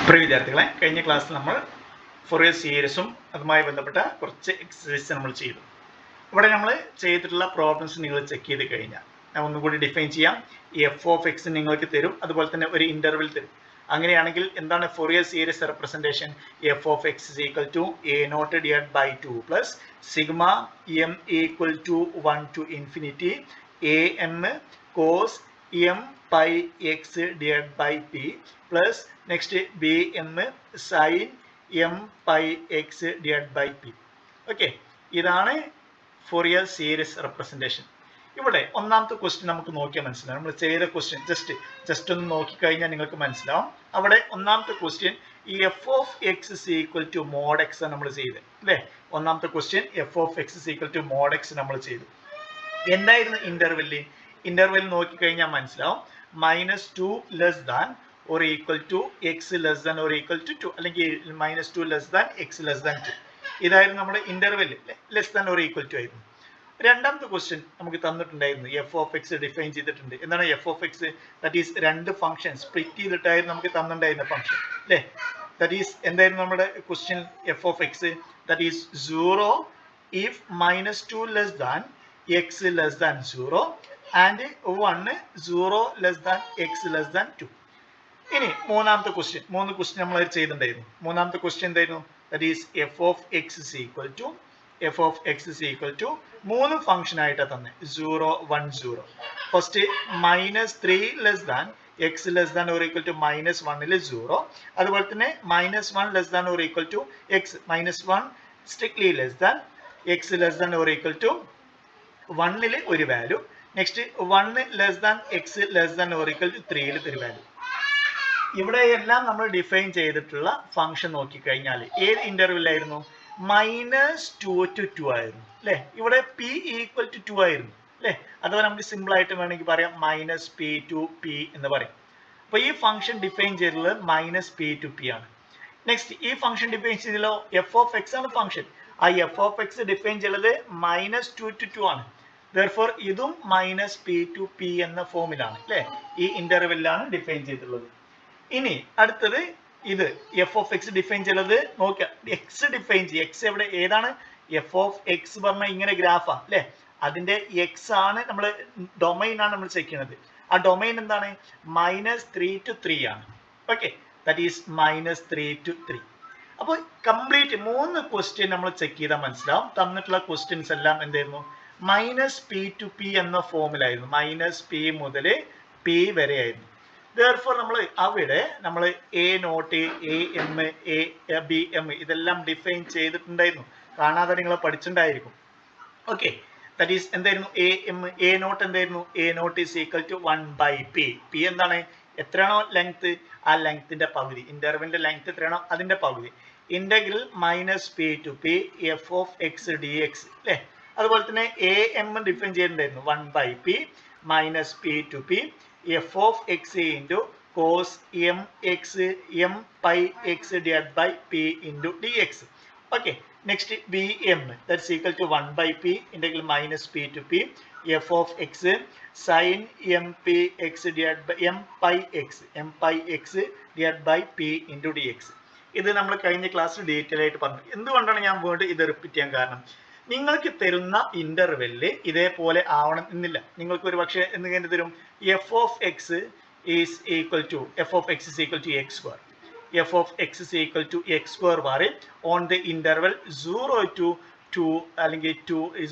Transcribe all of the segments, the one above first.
പ്രിയ വിദ്യാർത്ഥികളെ, കഴിഞ്ഞ ക്ലാസ്സിൽ നമ്മൾ ഫൊറിയർ സീരീസും അതുമായി ബന്ധപ്പെട്ട കുറച്ച് എക്സസൈസ് നമ്മൾ ചെയ്തു. ഇവിടെ നമ്മൾ ചെയ്തിട്ടുള്ള പ്രോബ്ലംസ് നിങ്ങൾ ചെക്ക് ചെയ്ത് കഴിഞ്ഞാൽ ഞാൻ ഒന്നുകൂടി ഡിഫൈൻ ചെയ്യാം. എഫ് ഓഫ് എക്സ് നിങ്ങൾക്ക് തരും, അതുപോലെ തന്നെ ഒരു ഇന്റർവെൽ തരും. അങ്ങനെയാണെങ്കിൽ എന്താണ് Fourier series representation? F of x is equal to a naught divide by 2 plus sigma M equal to 1 to infinity a m cos M pi x divide by p plus next b m sine M pi x divide by p. Okay, ഇതാണ് Fourier series representation. ഇവിടെ ഒന്നാമത്തെ question നമുക്ക് നോക്കിയാൽ മനസ്സിലാവും. നമ്മൾ ചെയ്ത question just ഒന്ന് നോക്കിക്കഴിഞ്ഞാൽ നിങ്ങൾക്ക് മനസ്സിലാവും. അവിടെ ഒന്നാമത്തെ ക്വസ്റ്റ്യൻ ഈ f of x is equal to mod x നമ്മൾ ചെയ്ത് അല്ലേ. ഒന്നാമത്തെ question f of x is equal to mod x നമ്മൾ ചെയ്തു. എന്തായിരുന്നു ഇന്റർവെൽ നോക്കിക്കഴിഞ്ഞാൽ മനസ്സിലാവും. -2 less than or equal to x less than or equal to 2 അല്ലെങ്കിൽ -2 less than x less than 2. ഇതായിരുന്നു നമ്മുടെ interval. Less than or equal to ആയിരുന്നു. രണ്ടാമത്തെ ക്വസ്റ്റ്യൻ നമുക്ക് തന്നിട്ടുണ്ടായിരുന്നു. എഫ് ഓഫ് എക്സ് ഡിഫൈൻ ചെയ്തിട്ടുണ്ട്. എന്താണ് f of x? That is രണ്ട് ഫംഗ്ഷൻ സ്പ്ലിറ്റ് ചെയ്തിട്ടായിരുന്നു നമുക്ക് തന്നിട്ടുണ്ടായിരുന്ന ഫംഗ്ഷൻ അല്ലേ. ദാറ്റ് ഈസ് എന്തായിരുന്നു നമ്മുടെ question? F of x that is 0 if -2 less than x less than 0 and 1 0 less than x less than 2. ഇനി മൂന്ന് ക്വസ്റ്റ്യൻ നമ്മൾ ചെയ്തിട്ടുണ്ടായിരുന്നു. മൂന്നാമത്തെ ക്വസ്റ്റ്യൻ എന്തായിരുന്നു? That is f of x is equal to മൂന്ന് ഫംഗ്ഷൻ ആയിട്ടാണ് തന്നെ 0 1 0. First -3 less than x less than or equal to -1 0. അതുപോലെ തന്നെ -1 less than or equal to x -1 strictly less than x less than or equal to 1 ഒരു value. Next 1 less than x less than or equal to 3 ഒരു value. ഇവിടെയെല്ലാം നമ്മൾ define ചെയ്തിട്ടുള്ള function നോക്കിക്കഴിഞ്ഞാൽ ഏത് interval ആയിരുന്നു? -2 to 2 ആയിരുന്നു അല്ലെ. ഇവിടെ p ഈക്വൽ ടു 2 ആയിരുന്നു അല്ലെ. അഥവാ നമുക്ക് സിമ്പിൾ ആയിട്ട് വേണമെങ്കിൽ പറയാം -p to p എന്ന് പറയും. അപ്പൊ ഈ ഫംഗ്ഷൻ ഡിഫൈൻ ചെയ്തിട്ടുള്ളത് -p to p ആണ്. നെക്സ്റ്റ് ഈ ഫംഗ്ഷൻ ഡിഫൈൻ ചെയ്തല്ലോ എഫ് ഓഫ് എക്സ് ആണ് ഫംഗ്ഷൻ. ആ എഫ് ഓഫ് എക്സ് ഡിഫൈൻ ചെയ്തത് -2 to 2 ആണ്. therefore ഇതും -p to p എന്ന ഫോമിലാണ് അല്ലെ. ഈ ഇന്റർവെല്ലാണ് ഡിഫൈൻ ചെയ്തിട്ടുള്ളത്. ഇനി അടുത്തത് ഇത് എഫ് ഓഫ് എക്സ് ഡിഫൈൻ ചെയ്തത് നോക്കുക. എക്സ് ഡിഫൈൻ ചെയ്യും. എക്സ് എവിടെ ഏതാണ്? എഫ് ഓഫ് എക്സ് പറഞ്ഞ ഇങ്ങനെ ഗ്രാഫാ അല്ലെ. അതിന്റെ എക്സ് ആണ് നമ്മൾ ഡൊമൈൻ ആണ് നമ്മൾ ചെക്ക് ചെയ്യുന്നത്. ആ ഡൊമൈൻ എന്താണ്? -3 to 3 ആണ്. Okay, that is -3 to 3. അപ്പോൾ കംപ്ലീറ്റ് മൂന്ന് ക്വസ്റ്റ്യൻ നമ്മൾ ചെക്ക് ചെയ്താൽ മനസ്സിലാവും. തന്നിട്ടുള്ള ക്വസ്റ്റ്യൻസ് എല്ലാം എന്തായിരുന്നു? -p to p എന്ന ഫോമിലായിരുന്നു. -p മുതൽ p വരെ ആയിരുന്നു. therefore നമ്മൾ അവിടെ നമ്മൾ a naught a m a b m ഇതെല്ലാം ഡിഫൈൻ ചെയ്തിട്ടുണ്ടായിരുന്നു. കാണാതെ നിങ്ങൾ പഠിച്ചിട്ടുണ്ടായിരിക്കും. ഓക്കെ, ദാറ്റ് ഈസ് എന്തായിരുന്നു? a നോട്ട് എന്തായിരുന്നു? a naught is equal to 1/p. p എന്താണ്? എത്രയാണോ ലെങ്ത് ആ ലെങ്ത്തിന്റെ പകുതി. ഇന്റർവെലിന്റെ ലെങ്ത് എത്രയാണോ അതിന്റെ പകുതി. Integral -p to p f of x dx അല്ലേ. അതുപോലെ തന്നെ a m ഡിഫൈൻ ചെയ്തിട്ടുണ്ടായിരുന്നു. 1/p -p to p f of x into cos mx m pi x divided by p into dx. Okay, next bm that's equal to 1/p integral -p to p f of x sin mp x divided by m pi x divided by p into dx. ഇത് നമ്മൾ കഴിഞ്ഞ ക്ലാസ്സിൽ detail ആയിട്ട് പറഞ്ഞു. എന്തുകൊണ്ടാണ് ഞാൻ വീണ്ടും ഇത് റിപ്പീറ്റ് ചെയ്യാൻ കാരണം? നിങ്ങൾക്ക് തരുന്ന ഇന്റർവെല്ല് ഇതേപോലെ ആവണം എന്നില്ല. നിങ്ങൾക്ക് ഒരു പക്ഷേ എന്തെങ്കിലും തരും f of x is equal to x square. F of x is equal to x square vary on the interval 0 to 2 അല്ലെങ്കിൽ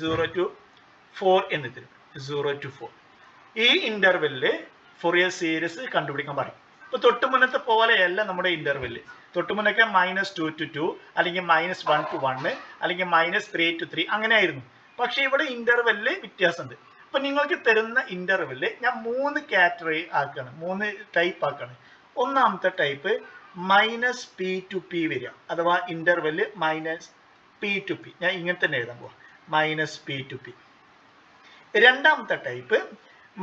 0 to 4 എന്ന് തരും. 0 to 4 ഈ ഇന്റർവെല്ലില് ഫൊറിയർ സീരീസ് കണ്ടുപിടിക്കാൻ പറയും. ഇപ്പൊ തൊട്ട് മുന്നത്തെ പോലെയല്ല നമ്മുടെ ഇന്റർവെല്ല്. തൊട്ട് മുന്നൊക്കെ -2 to 2 അല്ലെങ്കിൽ -1 to 1 അല്ലെങ്കിൽ -3 to 3 അങ്ങനെ ആയിരുന്നു. പക്ഷെ ഇവിടെ ഇന്റർവെല്ലില് വ്യത്യാസമുണ്ട്. അപ്പൊ നിങ്ങൾക്ക് തരുന്ന ഇന്റർവെല്ല് ഞാൻ 3 കാറ്റഗറി ആക്കാണ്, 3 ടൈപ്പ് ആക്കാണ്. ഒന്നാമത്തെ ടൈപ്പ് -p to p വരിക, അഥവാ ഇന്റർവെല്ല് -p to p. ഞാൻ ഇങ്ങനെ തന്നെ എഴുതാൻ പോവാ, -p to p. രണ്ടാമത്തെ ടൈപ്പ്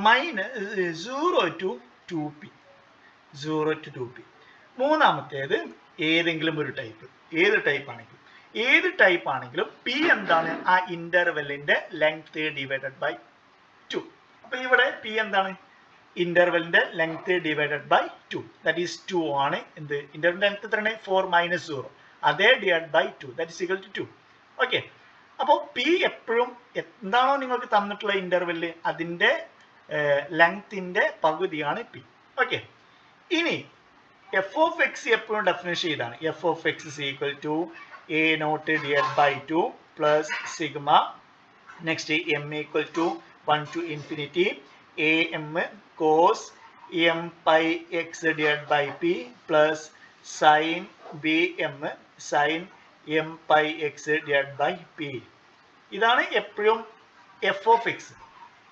-0 to 2p. മൂന്നാമത്തേത് ഏതെങ്കിലും ഒരു ടൈപ്പ്. ഏത് ടൈപ്പ് ആണെങ്കിലും p എന്താണ്? ആ ഇന്റർവെല്ലിന്റെ ലെങ്ത് ഡിവൈഡഡ് ബൈ 2. അപ്പൊ ഇവിടെ p എന്താണ്? ഇന്റർവെലിന്റെ length divided by 2 that is 2 ആണ് എന്ത് ഇന്റർവെൽ ലെങ്ത് എത്രയാണ് 4 മൈനസ് 0 അതേ divide by 2 that is equal to 2. Okay, അപ്പോൾ പി എപ്പോഴും എന്താണോ നിങ്ങൾക്ക് തന്നിട്ടുള്ള ഇന്റർവെല്ല് അതിന്റെ ലെങ്ത്തിന്റെ പകുതിയാണ് പി. ഓക്കെ, ഇനി എഫ് ഓഫ് എക്സ് എപ്പോഴും ഡെഫിനിഷൻ ഇതാണ്. F of x is equal to a naught divide by 2 plus sigma next m equal to 1 to infinity am cos m pi x divided by p plus sin bm sin m pi x divided by p. ഇതാണ് എപ്പോഴും F of X.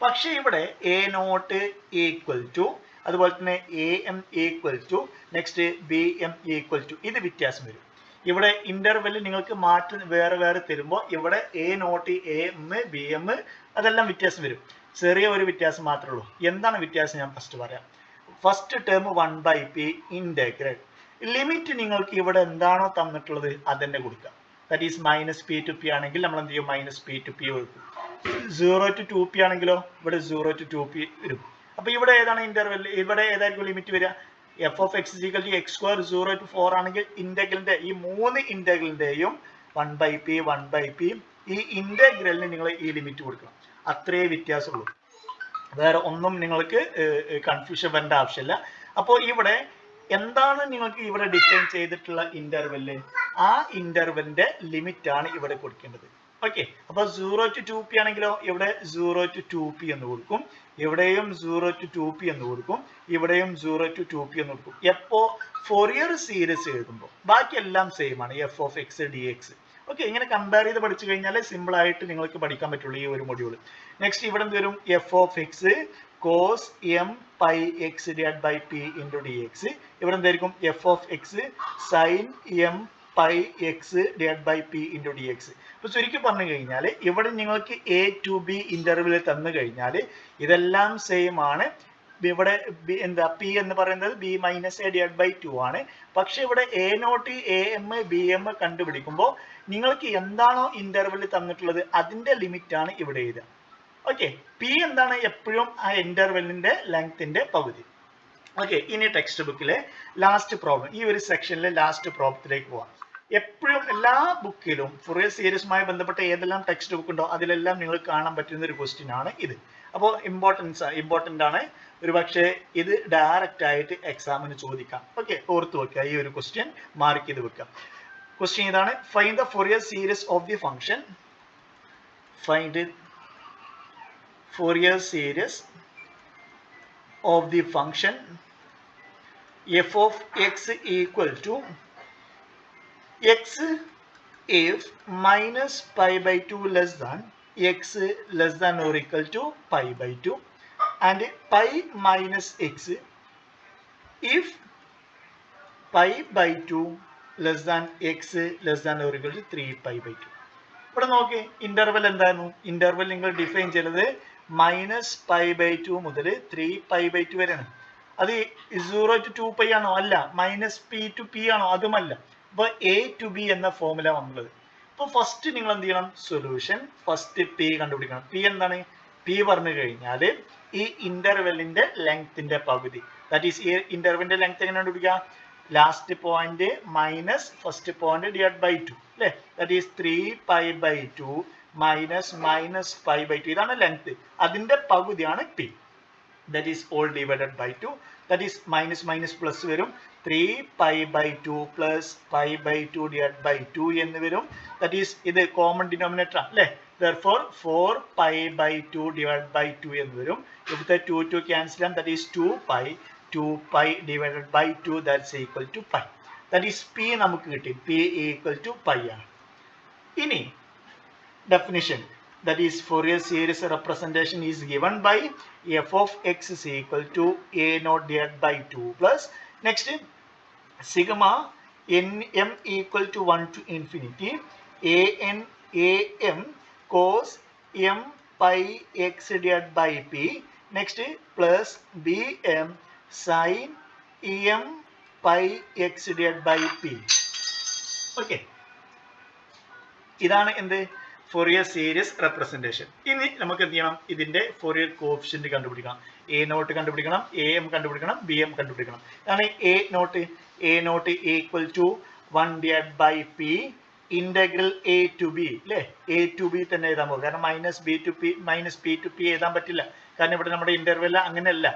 പക്ഷെ ഇവിടെ A naught equal to അതുപോലെ തന്നെ a m equal to next b m equal to ഇത് വ്യത്യാസം വരും. ഇവിടെ ഇന്റർവെല് നിങ്ങൾക്ക് മാറ്റം വേറെ വേറെ തരുമ്പോൾ ഇവിടെ A naught A M B m അതെല്ലാം വ്യത്യാസം വരും. ചെറിയ ഒരു വ്യത്യാസം മാത്രമേ ഉള്ളൂ. എന്താണ് വ്യത്യാസം ഞാൻ ഫസ്റ്റ് പറയാം. First term 1/p integral limit നിങ്ങൾക്ക് ഇവിടെ എന്താണോ തന്നിട്ടുള്ളത് അതന്നെ കൊടുക്കുക. That is minus p to p ആണെങ്കിൽ നമ്മൾ എന്ത് ചെയ്യും മൈനസ് പി ടു പി കൊടുക്കും. 0 to 2p ആണെങ്കിലോ ഇവിടെ 0 to 2p വരും. അപ്പൊ ഇവിടെ ഏതാണ് ഇന്റർവെൽ, ഇവിടെ ഏതായിരിക്കും ലിമിറ്റ് വരിക? F of x equal to x square 0 to 4 ആണെങ്കിൽ ഇന്റഗ്രലിന്റെ ഈ മൂന്ന് ഇന്റഗ്രലിന്റെയും 1/p ഈ ഇന്റഗ്രലിന് നിങ്ങൾ ഈ ലിമിറ്റ് കൊടുക്കണം. അത്രേ വ്യത്യാസമുള്ളൂ, വേറെ ഒന്നും നിങ്ങൾക്ക് കൺഫ്യൂഷൻ വരേണ്ട ആവശ്യമില്ല. അപ്പോൾ ഇവിടെ എന്താണ് നിങ്ങൾക്ക് ഇവിടെ ഡിഫൈൻ ചെയ്തിട്ടുള്ള ഇന്റർവെല്, ആ ഇന്റർവെലിന്റെ ലിമിറ്റ് ആണ് ഇവിടെ കൊടുക്കേണ്ടത്. ഓക്കെ, അപ്പൊ 0 to 2p ആണെങ്കിലോ ഇവിടെ 0 to 2p എന്ന് കൊടുക്കും, ഇവിടെയും 0 to 2p എന്ന് കൊടുക്കും, ഇവിടെയും 0 to 2p എന്ന് കൊടുക്കും. എപ്പോ ഫോറിയർ സീരീസ് എഴുതുമ്പോൾ ബാക്കി എല്ലാം സെയിം ആണ്, F of X D X. Okay, ഇങ്ങനെ കമ്പയർ ചെയ്ത് പഠിച്ചു കഴിഞ്ഞാൽ സിമ്പിൾ ആയിട്ട് നിങ്ങൾക്ക് പഠിക്കാൻ പറ്റുള്ളൂ ഈ ഒരു മൊഡ്യൂൾ. നെക്സ്റ്റ് ഇവിടെ എന്ത് വരും? F of x cos M pi x divide by p into d x. ഇവിടെ എന്തായിരിക്കും? F of x sine M pi x divide by p into d x. അപ്പൊ ചുരുക്കി പറഞ്ഞു കഴിഞ്ഞാൽ ഇവിടെ നിങ്ങൾക്ക് എ ടു ബി ഇന്റർവെൽ തന്നു കഴിഞ്ഞാൽ ഇതെല്ലാം സെയിം ആണ്. ഇവിടെ എന്താ പി എന്ന് പറയുന്നത് B minus A divide by 2 ആണ്. പക്ഷെ ഇവിടെ A naught A M B M കണ്ടുപിടിക്കുമ്പോൾ നിങ്ങൾക്ക് എന്താണോ ഇന്റർവെൽ തന്നിട്ടുള്ളത് അതിന്റെ ലിമിറ്റ് ആണ് ഇവിടെ എഴുതുക. ഓക്കെ, പി എന്താണ്? എപ്പോഴും ആ ഇന്റർവെല്ലിന്റെ ലെങ്ത്തിന്റെ പകുതി. ഓക്കെ, ഇനി ടെക്സ്റ്റ് ബുക്കിലെ ലാസ്റ്റ് പ്രോബ്ലം, ഈ ഒരു സെക്ഷനിലെ ലാസ്റ്റ് പ്രോബ്ലത്തിലേക്ക് പോവാം. എപ്പോഴും എല്ലാ ബുക്കിലും ഫൊറിയർ സീരീസുമായി ബന്ധപ്പെട്ട ഏതെല്ലാം ടെക്സ്റ്റ് ബുക്ക് ഉണ്ടോ അതിലെല്ലാം നിങ്ങൾ കാണാൻ പറ്റുന്ന ഒരു ക്വസ്റ്റ്യൻ ആണ് ഇത്. അപ്പോൾ ഇമ്പോർട്ടൻ്റ് ആണ്. ഒരു പക്ഷേ ഇത് ഡയറക്റ്റ് ആയിട്ട് എക്സാമിന് ചോദിക്കാം. ഓക്കെ, ഓർത്ത് വെക്കുക, ഈ ഒരു ക്വസ്റ്റ്യൻ മാർക്ക് ചെയ്ത് വെക്കുക. ക്വസ്റ്റ്യൻ ഇതാണ്: find the Fourier series of the function, find Fourier series of the function f of x equal to x if minus pi by 2 less than x less than or equal to pi by 2 and pi minus x if pi by 2 less than x less than or equal to 3 pi by 2. ഇവിടെ നോക്കി, interval എന്തായിരുന്നു? Interval നിങ്ങൾ define ചെയ്തത് minus pi by 2 മുതൽ 3 pi by 2 വരെയാണ്. അത് 0 to 2π ആണോ? അല്ല. മൈനസ് പി ടു പി ആണോ? അതുമല്ല. അപ്പൊ എ ടു ബി എന്ന ഫോർമുല വന്നുള്ളത്. അപ്പൊ ഫസ്റ്റ് നിങ്ങൾ എന്ത് ചെയ്യണം? സൊല്യൂഷൻ ഫസ്റ്റ് പി കണ്ടുപിടിക്കണം. പി എന്താണ്? പി പറഞ്ഞു കഴിഞ്ഞാൽ ഈ ഇന്റർവെല്ലിന്റെ ലെങ്ത്തിന്റെ പകുതി. ദാറ്റ് ഈസ് ഈ ഇന്റർവെല്ലിന്റെ ലെങ്ത് എങ്ങനെ കണ്ടുപിടിക്കുക? Last point minus first point divide by 2 അല്ലേ? That is 3 pi by 2 minus pi by 2. ഇതാണ് ലെങ്ത്, അതിന്റെ പകുതിയാണ് p. That is all divided by 2. That is minus minus plus വരും. 3 pi by 2 plus pi by 2 divide by 2 എന്ന് വരും. That is ഇത് common denominator അല്ലേ? therefore 4 pi by 2 divided by 2 എന്ന് വരും. ഇവിടുത്തെ 2 ക്യാൻസൽ ചെയ്യാം. That is 2 pi divided by 2 that's equal to pi. That is p നമുക്ക് കിട്ടി. p equal to pi ആണ്. ഇനി definition, that is Fourier series representation is given by f of x is equal to a naught divided by 2 plus next sigma m equal to 1 to infinity am cos m pi x divided by p next plus bm sin em pi x divided by p. Okay, ഇതാണ് എന്ത്? Fourier series representation. ഇനി നമുക്ക് എന്ത് ചെയ്യണം? ഇതിന്റെ Fourier coefficient കണ്ടുപിടിക്കണം. A naught കണ്ടുപിടിക്കണം, a m കണ്ടുപിടിക്കണം, ബി എം കണ്ടുപിടിക്കണം. അതാണ് a naught equal to 1/p integral a to b അല്ലേ? എ ടു ബി തന്നെ എഴുതാൻ പോകും. കാരണം മൈനസ് പി ടു പി എഴുതാൻ പറ്റില്ല. കാരണം ഇവിടെ നമ്മുടെ ഇന്റർവെൽ അങ്ങനെയല്ല.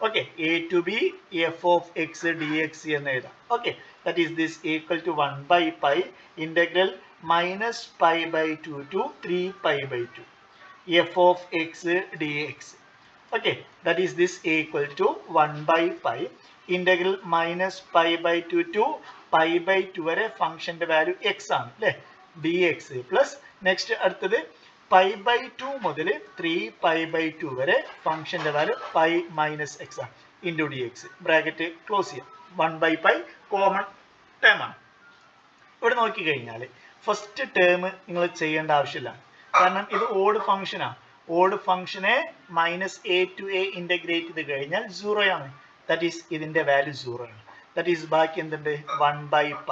Okay, A to B F of X D X എന്ന് എഴുതാം. Okay, that is this equal to 1/π integral -π/2 to 3π/2 f of x dx. Okay, that is this equal to 1/π integral -π/2 to π/2 വരെ ഫംഗ്ഷന്റെ വാല്യൂ x ആണ് അല്ലേ? dx plus next അടുത്തത് π/2 മുതൽ 3π/2 വരെ ഫംഗ്ഷന്റെ വാല്യൂ π മൈനസ് x ആണ് ഇൻറ്റു dx. ബ്രാക്കറ്റ് ക്ലോസ് ചെയ്യാം. 1/π കോമൺ ടേം ആണ്. ഇവിടെ നോക്കിക്കഴിഞ്ഞാൽ ഫസ്റ്റ് ടേം നിങ്ങൾ ചെയ്യേണ്ട ആവശ്യമില്ല. കാരണം ഇത് ഓഡ് ഫംഗ്ഷനാണ്. ഓഡ് ഫംഗ്ഷനെ -a to a ഇന്റഗ്രേറ്റ് ചെയ്ത് കഴിഞ്ഞാൽ 0 ആണ്. ദാറ്റ് ഈസ് ഇതിന്റെ വാല്യൂ 0 ആണ്. ദാറ്റ് ഈസ് ബാക്കി എന്തുണ്ട്? 1/π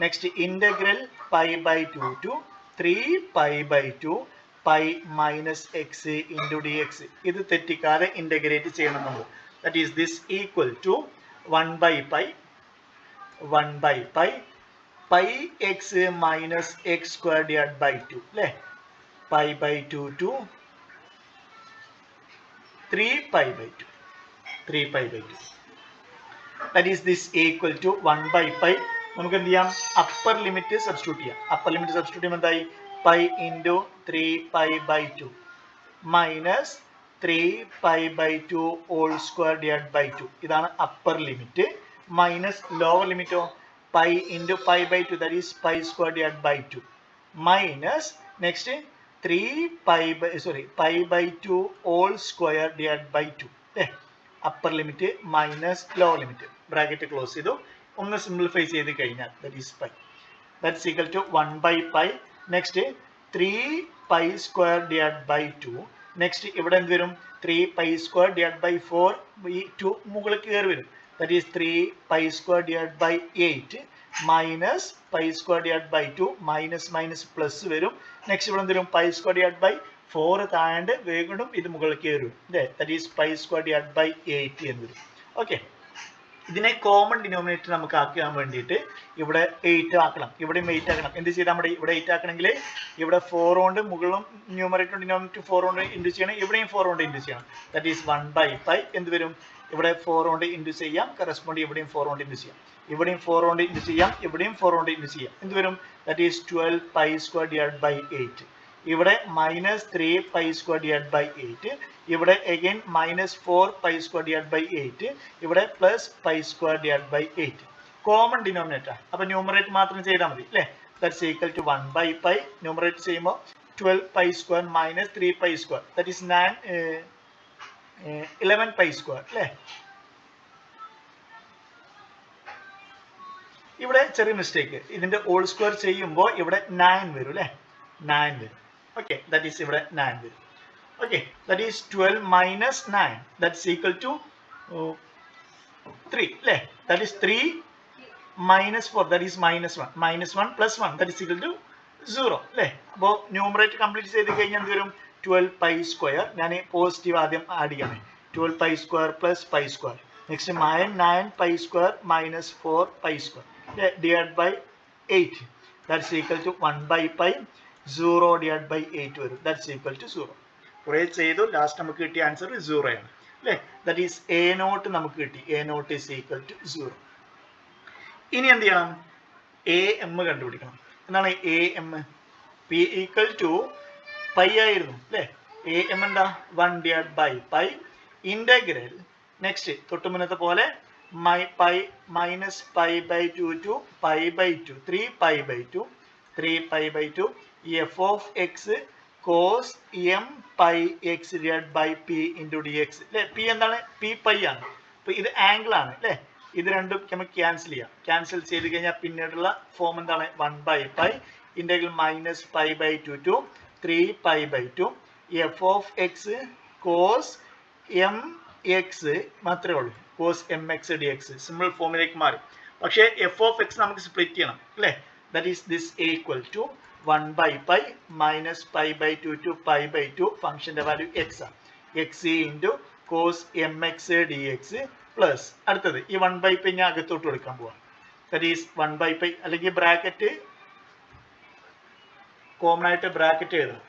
next integral π/2 to 3π/2 π minus x into dx. ഇത് തെറ്റിക്കാതെ ഇന്റഗ്രേറ്റ് ചെയ്യണം നമ്മൾ. That is this equal to 1/π pi x minus x square divided by 2 അല്ലേ? π/2 to 3π/2. That is this equal to 1/π. നമുക്ക് എന്ത് ചെയ്യാം? അപ്പർ ലിമിറ്റ് സബ്സ്റ്റിറ്റ്യൂട്ട് ചെയ്യാം. അപ്പർ ലിമിറ്റ് സബ്സ്റ്റിറ്റ്യൂട്ട് ചെയ്യുമ്പോൾ എന്തായി? Pi into 3π/2 minus 3π/2 whole square divide by 2. ഇതാണ് upper limit. Minus lower ലിമിറ്റോ pi into π/2, that is pi square divided by 2 minus next π/2 whole square divided by 2. upper limit minus lower limit bracket close ചെയ്തു. ഒന്ന് simplify ചെയ്ത് കഴിഞ്ഞാൽ that is pi, that's equal to 1/π next 3π square divided by 2. next ഇവിടെ എന്ത് വരും? 3π square divided by 4 ഈ 2 മുകളിലേക്ക് കയറി വരും. that is 3π square divided by 8 minus pi square divided by 2 minus plus വരും. നെക്സ്റ്റ് ഇവിടെ എന്ത് വരും? pi square divided by 4 താഴെ വേഗം ഇത് മുകളിലേക്ക് വരും. that is pi square divided by 8 എന്ന് വരും. ഓക്കെ, ഇതിനെ കോമൺ ഡിനോമിനേറ്റർ നമുക്ക് ആക്കാൻ വേണ്ടിയിട്ട് ഇവിടെ 8 ആക്കണം, ഇവിടെയും 8 ആക്കണം. എന്ത് ചെയ്താൽ മതി? ഇവിടെ 8 ആക്കണമെങ്കിൽ ഇവിടെ 4 കൊണ്ട് മുകളിലും ന്യൂമറേറ്റർ ഡിനോമിനേറ്റർ 4 കൊണ്ട് ഇൻഡ്യൂ ചെയ്യണം, ഇവിടെയും 4 കൊണ്ട് ഇൻഡ്യൂ ചെയ്യണം. ദാറ്റ് ഈസ് 1/π എന്ത് വരും? ഇവിടെ 4 കൊണ്ട് ഇൻഡ്യൂ ചെയ്യാം, കറസ്പോണ്ട് ഇവിടെയും 4 കൊണ്ട് ഇൻഡ്യൂ ചെയ്യാം, ഇവിടെയും 4 കൊണ്ട് ഇൻഡ്യൂ ചെയ്യാം, ഇവിടെയും 4 കൊണ്ട് ഇൻഡ്യൂ ചെയ്യാം. എന്ത് വരും? That is 12π square divided by 8. ഇവിടെ -3π square divided by 8. ഇവിടെ again -4π square divided by 8. ഇവിടെ +π square divided by 8. Common denominator. അപ്പൊ ന്യൂമറേറ്റർ മാത്രം ചെയ്താൽ മതി അല്ലേ? That's equal to 1/π. ന്യൂമറേറ്റർ ചെയ്യുമ്പോൾ 12π square minus 3π square, that is 11π square അല്ലേ? ഇവിടെ ചെറിയ മിസ്റ്റേക്ക്, ഇതിന്റെ ഹോൾ സ്ക്വയർ ചെയ്യുമ്പോൾ ഇവിടെ 9 വരും അല്ലേ? 9 വരും. ഓക്കെ, ദാറ്റ് ഈസ് ഇവിടെ 9 വരും. Okay, that is 12 minus 9, that's equal to 3 അല്ലേ? That is 3 minus 4, that is -1. -1 plus 1, that is equal to 0 അല്ലേ? അപ്പോൾ ന്യൂമറേറ്റർ കംപ്ലീറ്റ് ചെയ്ത് കഴിഞ്ഞാൽ എന്ത് വരും? 12π square. ഞാൻ പോസിറ്റീവ് ആദ്യം ആഡ് ചെയ്യണേ. 12π square plus π square. Next 9π square minus 4π square divided by 8. That's equal to 1/π. 0 divided by 8 വരും. That's equal to 0. കുറേ ചെയ്തു, ലാസ്റ്റ് നമുക്ക് കിട്ടിയ ആൻസർ 0 ആണ് അല്ലേ? ദാറ്റ് ഈസ് a നോട്ട് നമുക്ക് കിട്ടി. a naught is equal to 0. ഇനി എന്ത് ചെയ്യണം? am കണ്ടുപിടിക്കണം. എന്താണ് am? p equal to pi ആയിരുന്നു അല്ലേ? am എന്താ? 1 divided by π ഇന്റഗ്രൽ നെക്സ്റ്റ് തൊട്ട് മുന്നത്തെ പോലെ -π/2 to π/2 3π/2 f of x cos m pi x divided by p into dx അല്ലേ? p എന്താണ്? p പൈ ആണ്. അപ്പൊ ഇത് ആംഗിൾ ആണ് അല്ലേ? ഇത് രണ്ടും നമുക്ക് ക്യാൻസൽ ചെയ്യാം. ക്യാൻസൽ ചെയ്ത് കഴിഞ്ഞാൽ പിന്നീടുള്ള ഫോം എന്താണ്? 1/π integral -π/2 to 3π/2 f of x cos m x മാത്രമേ ഉള്ളൂ. cos mx dx സിമ്പിൾ ഫോമിലേക്ക് മാറി. പക്ഷേ f of x നമുക്ക് സ്പ്ലിറ്റ് ചെയ്യണം അല്ലേ? That is this equal to 1 by pi minus pi by 2 to pi by 2 ഫംഗ്ഷന്റെ വാല്യൂ x ആണ്. x into cos mx dx plus അടുത്തത് ഈ 1 by pi ഞാൻ അകത്തോട്ട് കൊടുക്കാൻ പോവാം. ദാറ്റ് ഈസ് 1 by pi അല്ലെങ്കിൽ ബ്രാക്കറ്റ് കോമൺ ആയിട്ട് ബ്രാക്കറ്റ് എഴുതാം.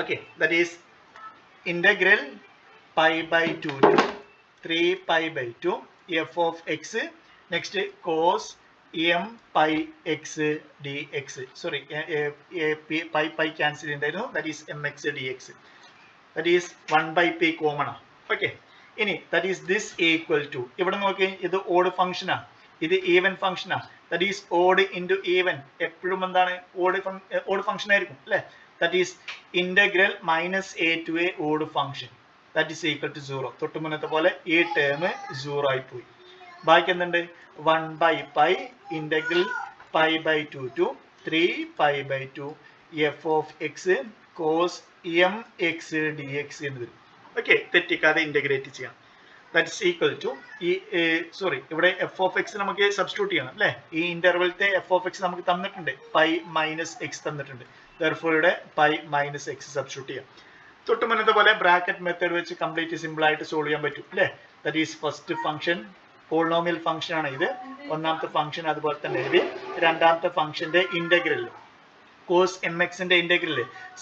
Okay, that is integral pi by 2 to 3 pi by 2 f of x next cos m pi x dx. Sorry, pi cancel ചെയ്തായിരുന്നു. That is mx dx. That is 1 by p common ആണ്. Okay. ഇനി that is this equal to ഇവിടെ നോക്കി, ഇത് odd function ആണ്, ഇത് even function ആണ്. That is odd into even. എപ്പോഴും എന്താണ് odd function ആയിരിക്കും അല്ലേ? That is integral minus a to a odd function. That is equal to 0. തൊട്ട് മുന്നത്തെ പോലെ ഈ ടേം 0 ആയി പോയി. ബാക്കി എന്തുണ്ട്? 1 by pi integral pi by 2 to 3 pi by 2 f of x cos mx dx എന്ന് വരും. ഓക്കെ, തെറ്റിക്കാതെ ഇന്റഗ്രേറ്റ് ചെയ്യാം. ദാറ്റ് ഇസ് ഈക്വൽ ടു ഈ സോറി ഇവിടെ എഫ് ഓഫ് എക്സ് നമുക്ക് സബ്സ്റ്റിറ്റ്യൂട്ട് ചെയ്യണം അല്ലേ? ഈ ഇന്റർവെലത്തെ എഫ് ഓഫ് എക്സ് നമുക്ക് തന്നിട്ടുണ്ട്, പൈ മൈനസ് എക്സ് തന്നിട്ടുണ്ട്. ദർഫോർ ഇവിടെ പൈ മൈനസ് എക്സ് സബ്സ്റ്റിറ്റ്യൂട്ട് ചെയ്യാം. തൊട്ട് മുന്നത്തെ പോലെ ബ്രാക്കറ്റ് മെത്തേഡ് വെച്ച് കംപ്ലീറ്റ് സിമ്പിൾ ആയിട്ട് സോൾവ് ചെയ്യാൻ പറ്റും അല്ലേ? That is first function polynomial function ആണ് ഇത്. ഒന്നാമത്തെ ഫംഗ്ഷൻ അതുപോലെ തന്നെ എഴുതി. രണ്ടാമത്തെ ഫംഗ്ഷന്റെ ഇന്റഗ്രൽ കോസ് എം എക്സിന്റെ integral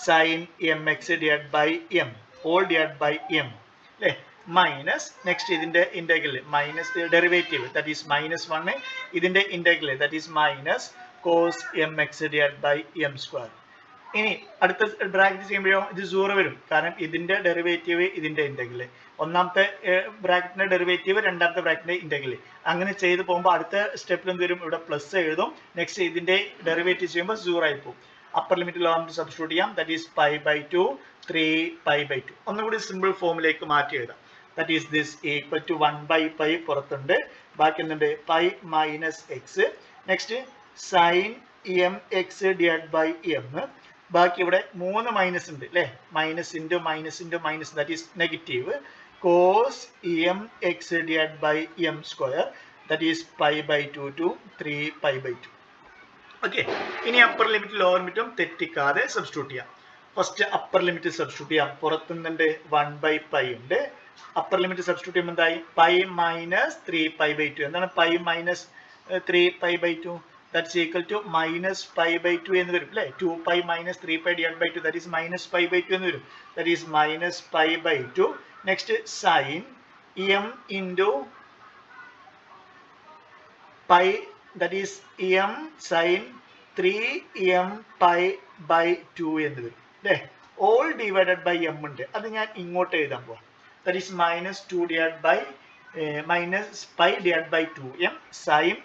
sine M X divide by m whole divide by m അല്ലേ? മൈനസ് നെക്സ്റ്റ് ഇതിന്റെ integral minus derivative that is -1 ഇതിന്റെ integral that is minus cos M X divide by M square. ഇനി അടുത്ത bracket ചെയ്യുമ്പോഴോ ഇത് 0 വരും, കാരണം ഇതിന്റെ ഡെറിവേറ്റീവ് ഇതിന്റെ ഇന്റഗ്രൽ, ഒന്നാമത്തെ ബ്രാക്കറ്റിന്റെ ഡെറിവേറ്റീവ് രണ്ടാമത്തെ ബ്രാക്കറ്റിന്റെ ഇന്റഗ്രൽ. അങ്ങനെ ചെയ്ത് പോകുമ്പോൾ അടുത്ത സ്റ്റെപ്പിൽ എന്ത് വരും? ഇവിടെ പ്ലസ് എഴുതും. നെക്സ്റ്റ് ഇതിന്റെ ഡെറിവേറ്റീവ് ചെയ്യുമ്പോൾ 0 ആയി പോകും. Upper limit lower limit substitute ചെയ്യാം. That is pi by 2 3 pi by 2. ഒന്നുകൂടി സിമ്പിൾ ഫോമിലേക്ക് മാറ്റി എഴുതാം. That is this equal to 1 by pi പുറത്തുണ്ട്, ബാക്കി എന്തുണ്ട്? Pi minus X next sine M X divide by M. ബാക്കി ഇവിടെ 3 മൈനസ് ഉണ്ട് അല്ലേ? Minus into minus into minus that is negative cos M X divide by M square that is pi by 2 to 3 pi by 2. Okay, ഇനി upper limit lower ലിമിറ്റും തെറ്റിക്കാതെ substitute ചെയ്യാം. First upper limit substitute ചെയ്യാം. പുറത്തുനിന്നുണ്ട് 1 by pi ഉണ്ട്. Upper limit substitute ചെയ്യുമ്പോൾ എന്തായി? Pi minus 3 pi by 2. എന്താണ് pi minus 3 pi by 2? That's equal to minus pi by 2 എന്ന് വരും അല്ലേ? 2 pi minus 3 pi divided by 2 that is minus pi by 2 എന്ന് വരും. That is minus pi by 2. Next sin m into pi that is m sin 3m pi by 2 എന്ന് വരും അല്ലേ? all divided by m ഉണ്ട്, അത് ഞാൻ ഇങ്ങോട്ട് എഴുതാൻ പോവാം. That is minus 2 divided by minus pi divided by 2m sin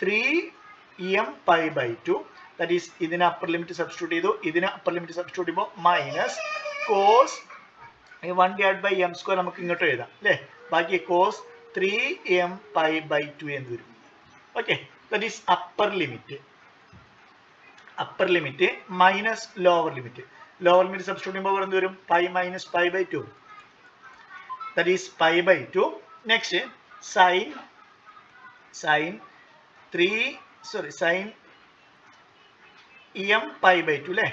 3m pi by 2 that is ഇതിനെ അപ്പർ ലിമിറ്റ് സബ്സ്റ്റിറ്റ്യൂട്ട് ചെയ്തു. ഇതിനെ അപ്പർ ലിമിറ്റ് സബ്സ്റ്റിറ്റ്യൂട്ട് ചെയ്യുമ്പോൾ minus cos 1 divided by m square നമുക്ക് ഇങ്ങോട്ട് എഴുതാം അല്ലേ? ബാക്കി കോസ് 3m pi by 2 എന്ന് വരും. Okay, that is upper limit minus lower limit. Lower limit substitute ചെയ്യുമ്പോൾ എന്ത് വരും? Pi minus pi by 2 that is pi by 2. Next sin 3 pi by 2 അല്ലേ?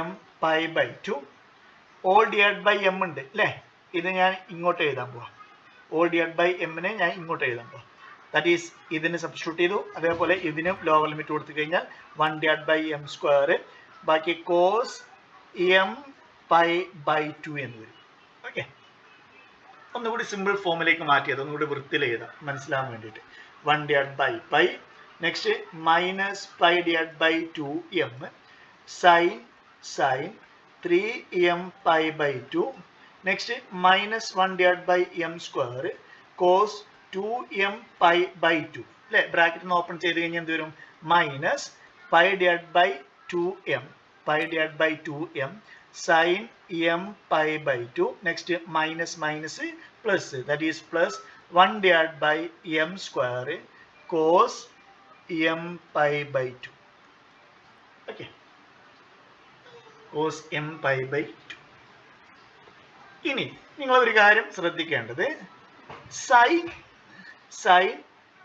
m pi by 2 all divided by m ഉണ്ട് അല്ലേ? ഇത് ഞാൻ ഇങ്ങോട്ട് എഴുതാൻ പോവാം. all divided by m നെ ഞാൻ ഇങ്ങോട്ട് എഴുതാൻ പോവാം. that is ഇതിനെ സബ്സ്റ്റിറ്റ്യൂട്ട് ചെയ്തു. അതേപോലെ ഇതിനും ലോവർ ലിമിറ്റ് കൊടുത്തു കഴിഞ്ഞാൽ 1 divided by m സ്ക്വയർ ബാക്കി cos m pi by 2 എന്ന് വരും. ഓക്കെ, ഒന്നുകൂടി സിമ്പിൾ ഫോമിലേക്ക് മാറ്റിയത് ഒന്നുകൂടി വൃത്തിയിൽ എഴുതാം മനസ്സിലാവാൻ വേണ്ടിയിട്ട്. 1 divided by pi next minus pi divided by 2m sin 3m pi by 2 next minus 1 divided by m square cos 2m pi by 2 അല്ലേ? ബ്രാക്കറ്റിന് ഓപ്പൺ ചെയ്ത് കഴിഞ്ഞാൽ എന്ത് വരും? Minus pi divided by 2m sin m pi by 2 next minus minus plus that is plus 1 divided by m square cos m pi by 2. Okay, cos m pi by 2. ഇനി നിങ്ങൾ ഒരു കാര്യം ശ്രദ്ധിക്കേണ്ടത് sin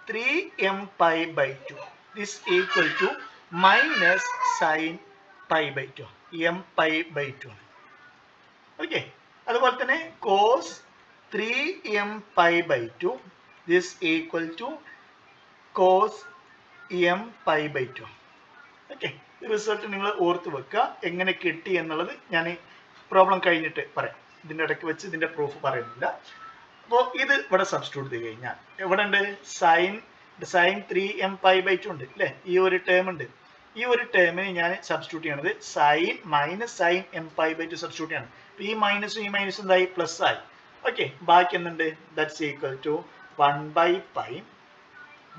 3m pi by 2 this equal to minus sine pi by two m pi by two ആണ്. Okay, അതുപോലെ തന്നെ cos 3m pi by two this equal to cos M pi by two. Okay, ഈ result നിങ്ങൾ ഓർത്ത് വെക്കുക. എങ്ങനെ കിട്ടി എന്നുള്ളത് ഞാൻ പ്രോബ്ലം കഴിഞ്ഞിട്ട് പറയാം. ഇതിൻ്റെ ഇടയ്ക്ക് വെച്ച് ഇതിൻ്റെ പ്രൂഫ് പറയുന്നില്ല. അപ്പോൾ ഇത് ഇവിടെ സബ്സ്റ്റിറ്റ്യൂട്ട് ചെയ്ത് കഴിഞ്ഞാൽ എവിടെ ഉണ്ട്? Sign 3m pi by to ഉണ്ട് അല്ലേ? ഈ ഒരു ടേം ഉണ്ട്. ഈ ഒരു ടേമിന് ഞാൻ സബ്സ്റ്റിറ്റ്യൂട്ട് ചെയ്യണത് sine minus sine M pi by two substitute ചെയ്യണം. ഈ മൈനസും ഈ മൈനസും എന്തായി? പ്ലസ് ആയി. ഓക്കെ, ബാക്കി എന്തുണ്ട്? That's equal to 1 by pi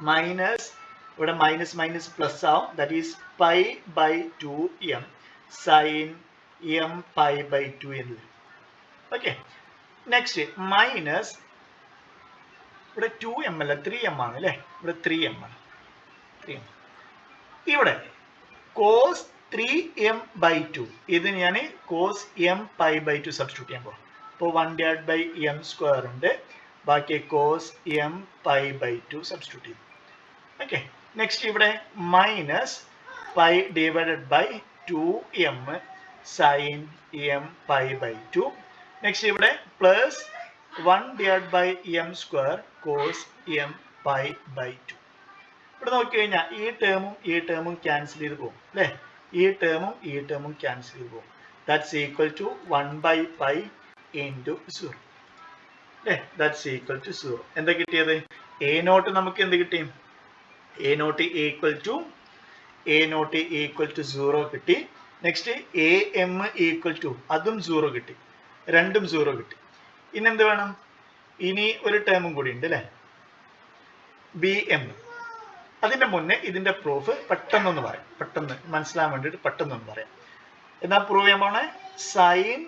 minus ഇവിടെ മൈനസ് മൈനസ് പ്ലസ് ആവും. That is pi by 2m sine M pi by two എന്ന് വരും. ഓക്കെ, നെക്സ്റ്റ് മൈനസ് ഇവിടെ 2m അല്ല 3m ആണ് അല്ലേ? ഇവിടെ 3m ആണ്. 3m ഇവിടെ കോസ് 3m ബൈ 2 ഇത് ഞാൻ cos M pi by 2 substitute ചെയ്യാൻ പോകും. അപ്പോൾ 1/m² ഉണ്ട്. ബാക്കി cos M pi by 2 substitute ചെയ്യും. ഓക്കെ, നെക്സ്റ്റ് ഇവിടെ minus pi divided by 2m sine M pi by 2. Next ഇവിടെ plus 1/m² cos M pi by 2. ഇവിടെ നോക്കി കഴിഞ്ഞാൽ ഈ ടേമും ക്യാൻസൽ ചെയ്ത് പോകും അല്ലേ? ഈ ടേമും ക്യാൻസൽ ചെയ്ത് പോകും. That's equal to 1 by pi into 0 അല്ലേ? That's equal to 0. എന്താ കിട്ടിയത്? എ നോട്ട് നമുക്ക് എന്ത് കിട്ടി? എ നോട്ട് ഈക്വൽ ടു 0 കിട്ടി. Next a m equal to അതും 0 കിട്ടി. രണ്ടും 0 കിട്ടി. ഇനി എന്ത് വേണം? ഇനി ഒരു ടേമും കൂടി ഉണ്ട് അല്ലേ? B M. അതിന്റെ മുന്നേ ഇതിന്റെ പ്രൂഫ് പെട്ടെന്നൊന്ന് പറയാം. പെട്ടെന്ന് മനസ്സിലാൻ വേണ്ടിയിട്ട് പെട്ടെന്നൊന്ന് പറയാം. എന്നാ പ്രൂവ് ചെയ്യാൻ പോണേ? Sine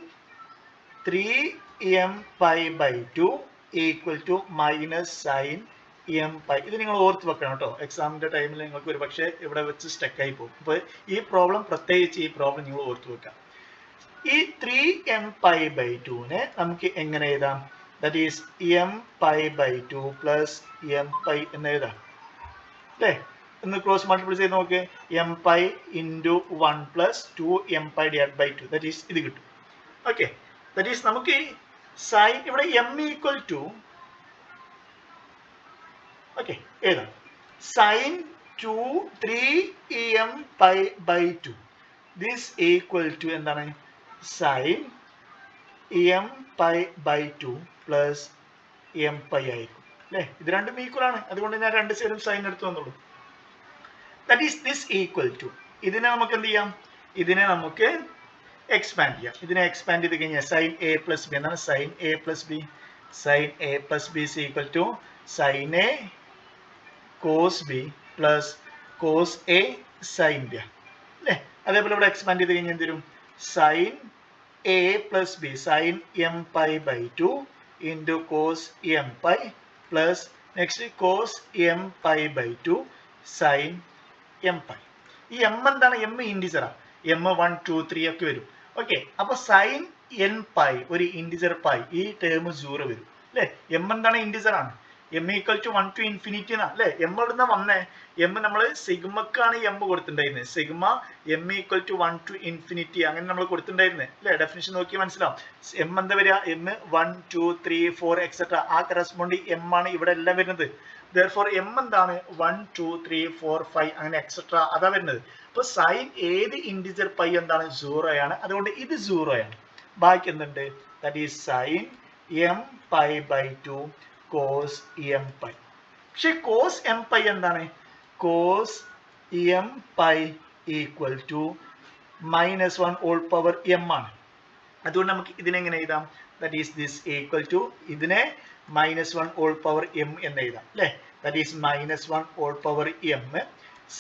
3m pi by 2 equal to minus sine M pi. ഇത് നിങ്ങൾ ഓർത്ത് വെക്കണം കേട്ടോ. എക്സാമിന്റെ ടൈമിൽ നിങ്ങൾക്ക് ഒരു പക്ഷേ ഇവിടെ വെച്ച് സ്റ്റക്കായി പോകും. അപ്പോൾ ഈ പ്രോബ്ലം പ്രത്യേകിച്ച് ഈ പ്രോബ്ലം നിങ്ങൾ ഓർത്ത് വെക്കാം. ഈ 3m പൈ ബൈ 2നെ നമുക്ക് എങ്ങനെ എഴുതാം? That is M pi by 2 plus M pi എന്ന് എഴുതാം അല്ലേ? ഒന്ന് ക്രോസ് മൾട്ടിപ്ലൈ ചെയ്ത് നോക്ക്. M pi into 1 plus 2m pi divide by 2 that is ഇത് കിട്ടും. ഓക്കെ, ദാറ്റ് ഈസ് നമുക്ക് സൈൻ ഇവിടെ m ഈക്വൽ ടു ഓക്കെ എഴുതാം. Sine 3m pi by 2 this equal to എന്താണ്? Sine M pi by 2 plus M pi ആയിരിക്കും അല്ലേ? ഇത് രണ്ടും ഈക്വൽ ആണ്. അതുകൊണ്ട് ഞാൻ രണ്ട് സൈഡും സൈൻ എടുത്തു വന്നുള്ളൂ. That is this equal to. ഇതിനെ നമുക്ക് എന്ത് ചെയ്യാം? ഇതിനെ നമുക്ക് എക്സ്പാൻഡ് ചെയ്യാം. ഇതിനെ എക്സ്പാൻഡ് ചെയ്ത് കഴിഞ്ഞാൽ സൈൻ എ പ്ലസ് ബി എന്താണ്? Sine a plus b. Sine a plus b is equal to sine a cos b plus cos a sine b അല്ലേ? അതേപോലെ ഇവിടെ എക്സ്പാൻഡ് ചെയ്ത് കഴിഞ്ഞാൽ എന്ത് വരും? Sine a plus b sine M pi by 2 into cos M pi plus next cos M pi by 2 sine M pi. ഈ m എന്താണ്? M ഇൻഡിജറാണ്. എം 1 2 3 ഒക്കെ വരും. ഓക്കെ, അപ്പൊ സൈൻ എൻ പൈ ഒരു ഇൻഡിജർ പൈ ഈ ടേം 0 വരും അല്ലേ? എം എന്താണ്? ഇൻഡിജർ ആണ്. M equal to 1 to infinity എന്നാ അല്ലേ? എം എവിടുന്ന വന്നേ? എം നമ്മൾ സിഗ്മക്കാണ് എം കൊടുത്തിട്ടുണ്ടായിരുന്നത്. Sigma M equal to 1 to infinity അങ്ങനെ നമ്മൾ കൊടുത്തിട്ടുണ്ടായിരുന്നത് അല്ലേ? ഡെഫിനിഷൻ നോക്കി മനസ്സിലാവും. എം എന്താ വരിക? എം 1 2 3 4 എക്സെട്ര ആ കറസ്പോണ്ടിങ് എം ആണ് ഇവിടെ എല്ലാം വരുന്നത്. therefore എം എന്താണ്? 1 2 3 4 5 അങ്ങനെ എക്സെട്ര അതാ വരുന്നത്. അപ്പൊ സൈൻ ഏത് ഇൻഡിജർ പൈ എന്താണ്? 0 ആണ്. അതുകൊണ്ട് ഇത് 0 ആണ്. ബാക്കി എന്തുണ്ട്? That is sine M pi by 2 cos M pi. പക്ഷെ കോസ് എം പൈ എന്താണ്? Cos M pi equal to -1 whole power m ആണ്. അതുകൊണ്ട് നമുക്ക് ഇതിനെങ്ങനെ എഴുതാം? That is this equal to ഇതിനെ -1 ഹോൾ പവർ എം എന്ന് എഴുതാം അല്ലേ? That is -1 whole power m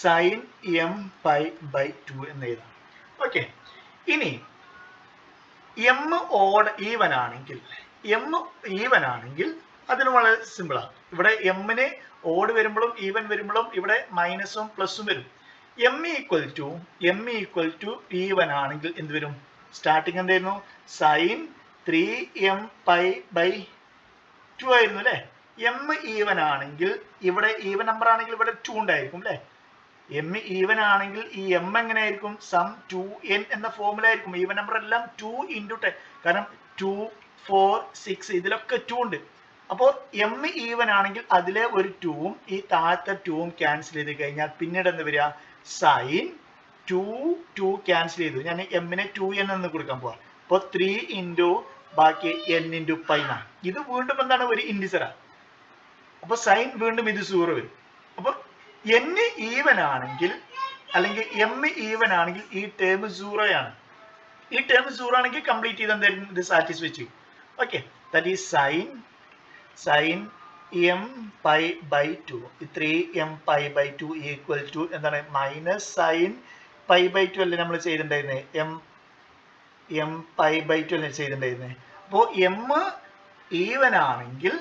sine M pi by 2 എന്ന് എഴുതാം. ഓക്കെ, ഇനി എം ഓഡ് ഈവൻ ആണെങ്കിൽ അതിന് വളരെ സിമ്പിളാണ്. ഇവിടെ എമ്മിന് ഓഡ് വരുമ്പോഴും ഈവൻ വരുമ്പോഴും ഇവിടെ മൈനസും പ്ലസും വരും. എം ഈക്വൽ ടു ഈവൻ ആണെങ്കിൽ എന്ത് വരും? സ്റ്റാർട്ടിങ് എന്തായിരുന്നു? സൈൻ 3m പൈ ബൈ 2 ആയിരുന്നു അല്ലേ? എം ഈവൻ ആണെങ്കിൽ ഇവിടെ ഈവൻ നമ്പർ ആണെങ്കിൽ ഇവിടെ 2 ഉണ്ടായിരിക്കും അല്ലേ? എം ഈവൻ ആണെങ്കിൽ ഈ എം എങ്ങനെയായിരിക്കും സം 2n എന്ന ഫോമുല ആയിരിക്കും. ഈവൻ നമ്പർ എല്ലാം 2 × 10, കാരണം 2 4 6 ഇതിലൊക്കെ 2 ഉണ്ട്. അപ്പോൾ എം ഈവൻ ആണെങ്കിൽ അതിലെ ഒരു 2ഉം ഈ താഴത്തെ 2ഉം ക്യാൻസൽ ചെയ്ത് കഴിഞ്ഞാൽ പിന്നീട് എന്ത് വരിക, സൈൻ 2 ക്യാൻസൽ ചെയ്തു. ഞാൻ എമ്മിനെ 2n എന്ന് കൊടുക്കാൻ പോവാ. അപ്പോൾ 3 × ബാക്കി n × π എന്നാണ്. ഇത് വീണ്ടും എന്താണ്, ഒരു ഇൻഡിസറാണ്. അപ്പൊ സൈൻ വീണ്ടും ഇത് 0 വരും. അപ്പൊ n ഈവൻ ആണെങ്കിൽ അല്ലെങ്കിൽ m ഈവൻ ആണെങ്കിൽ ഈ ടേം 0 ആണ്. ഈ ടേം 0 ആണെങ്കിൽ കംപ്ലീറ്റ് ചെയ്ത് എന്തായിരിക്കും, ഇത് സാറ്റിസ്ഫൈ ചെയ്യും. Okay, that is sine m π/2 3m π/2 equal to എന്താണ്, മൈനസ് സൈൻ π/2 അല്ലേ നമ്മൾ ചെയ്തിട്ടുണ്ടായിരുന്നത്, m π/2 അല്ലേ ചെയ്തിട്ടുണ്ടായിരുന്നത്. അപ്പോൾ m ഈവൻ ആണെങ്കിൽ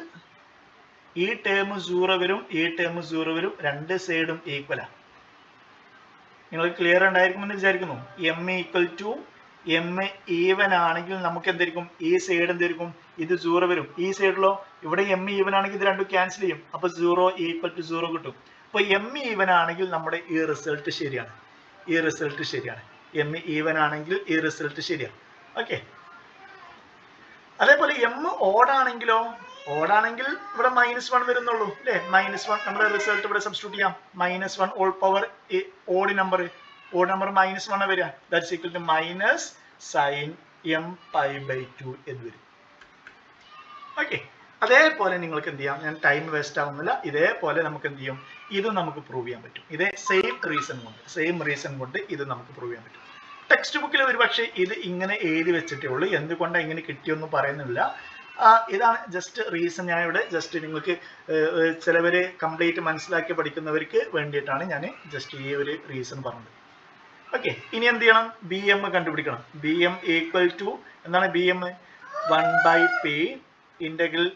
ഈ ടേം 0 വരും, ഈ ടേം 0 വരും, രണ്ട് സൈഡും ഈക്വലാണ്. നിങ്ങൾക്ക് ക്ലിയർ ഉണ്ടായിരിക്കുമെന്ന് വിചാരിക്കുന്നു. M equal to m even ആണെങ്കിൽ നമുക്ക് എന്തായിരിക്കും, ഈ സൈഡ് എന്തായിരിക്കും, ഇത് 0 വരും. ഈ സൈഡിലോ ഇവിടെ എം ഈവൻ ആണെങ്കിൽ ഇത് രണ്ടും ക്യാൻസൽ ചെയ്യും. അപ്പൊ 0 ഈക്വൽ ടു 0 കിട്ടും. അപ്പൊ എം ഈവൻ ആണെങ്കിൽ നമ്മുടെ ഈ റിസൾട്ട് ശരിയാണ്. ഈ റിസൾട്ട് ശരിയാണ്. എം ഈവൻ ആണെങ്കിൽ ഈ റിസൾട്ട് ശരിയാണ്. ഓക്കെ, അതേപോലെ എം ഓഡാണെങ്കിലോ, ഓഡാണെങ്കിൽ ഇവിടെ -1 വരുന്നുള്ളൂ അല്ലേ. -1 നമ്മുടെ റിസൾട്ട് ഇവിടെ സബ്സ്റ്റിറ്റ്യൂട്ട് ചെയ്യാം. -1 ഓൾ പവർ ഓഡ് നമ്പർ -1 വരിക. That's equal to minus sine m π/2 എന്ന് വരും. ഓക്കെ, അതേപോലെ നിങ്ങൾക്ക് എന്ത് ചെയ്യാം, ഞാൻ ടൈം വേസ്റ്റ് ആവുന്നില്ല, ഇതേപോലെ നമുക്ക് എന്ത് ചെയ്യും, ഇത് നമുക്ക് പ്രൂവ് ചെയ്യാൻ പറ്റും. ഇതേ സെയിം റീസൺ കൊണ്ട് ഇത് നമുക്ക് പ്രൂവ് ചെയ്യാൻ പറ്റും. ടെക്സ്റ്റ് ബുക്കിൽ ഒരു പക്ഷേ ഇത് ഇങ്ങനെ എഴുതി വെച്ചിട്ടേ ഉള്ളൂ. എന്തുകൊണ്ടാണ് ഇങ്ങനെ കിട്ടിയൊന്നും പറയുന്നില്ല. ഇതാണ് ജസ്റ്റ് റീസൺ. ഞാൻ ഇവിടെ ജസ്റ്റ് നിങ്ങൾക്ക് ചിലവര് കംപ്ലീറ്റ് മനസ്സിലാക്കി പഠിക്കുന്നവർക്ക് വേണ്ടിയിട്ടാണ് ഞാൻ ജസ്റ്റ് ഈ ഒരു റീസൺ പറഞ്ഞത്. ഓക്കെ, ഇനി എന്ത് ചെയ്യണം, ബി എം കണ്ടുപിടിക്കണം. ബി എം ഈക്വൽ ടു എന്താണ്, b M 1/p integral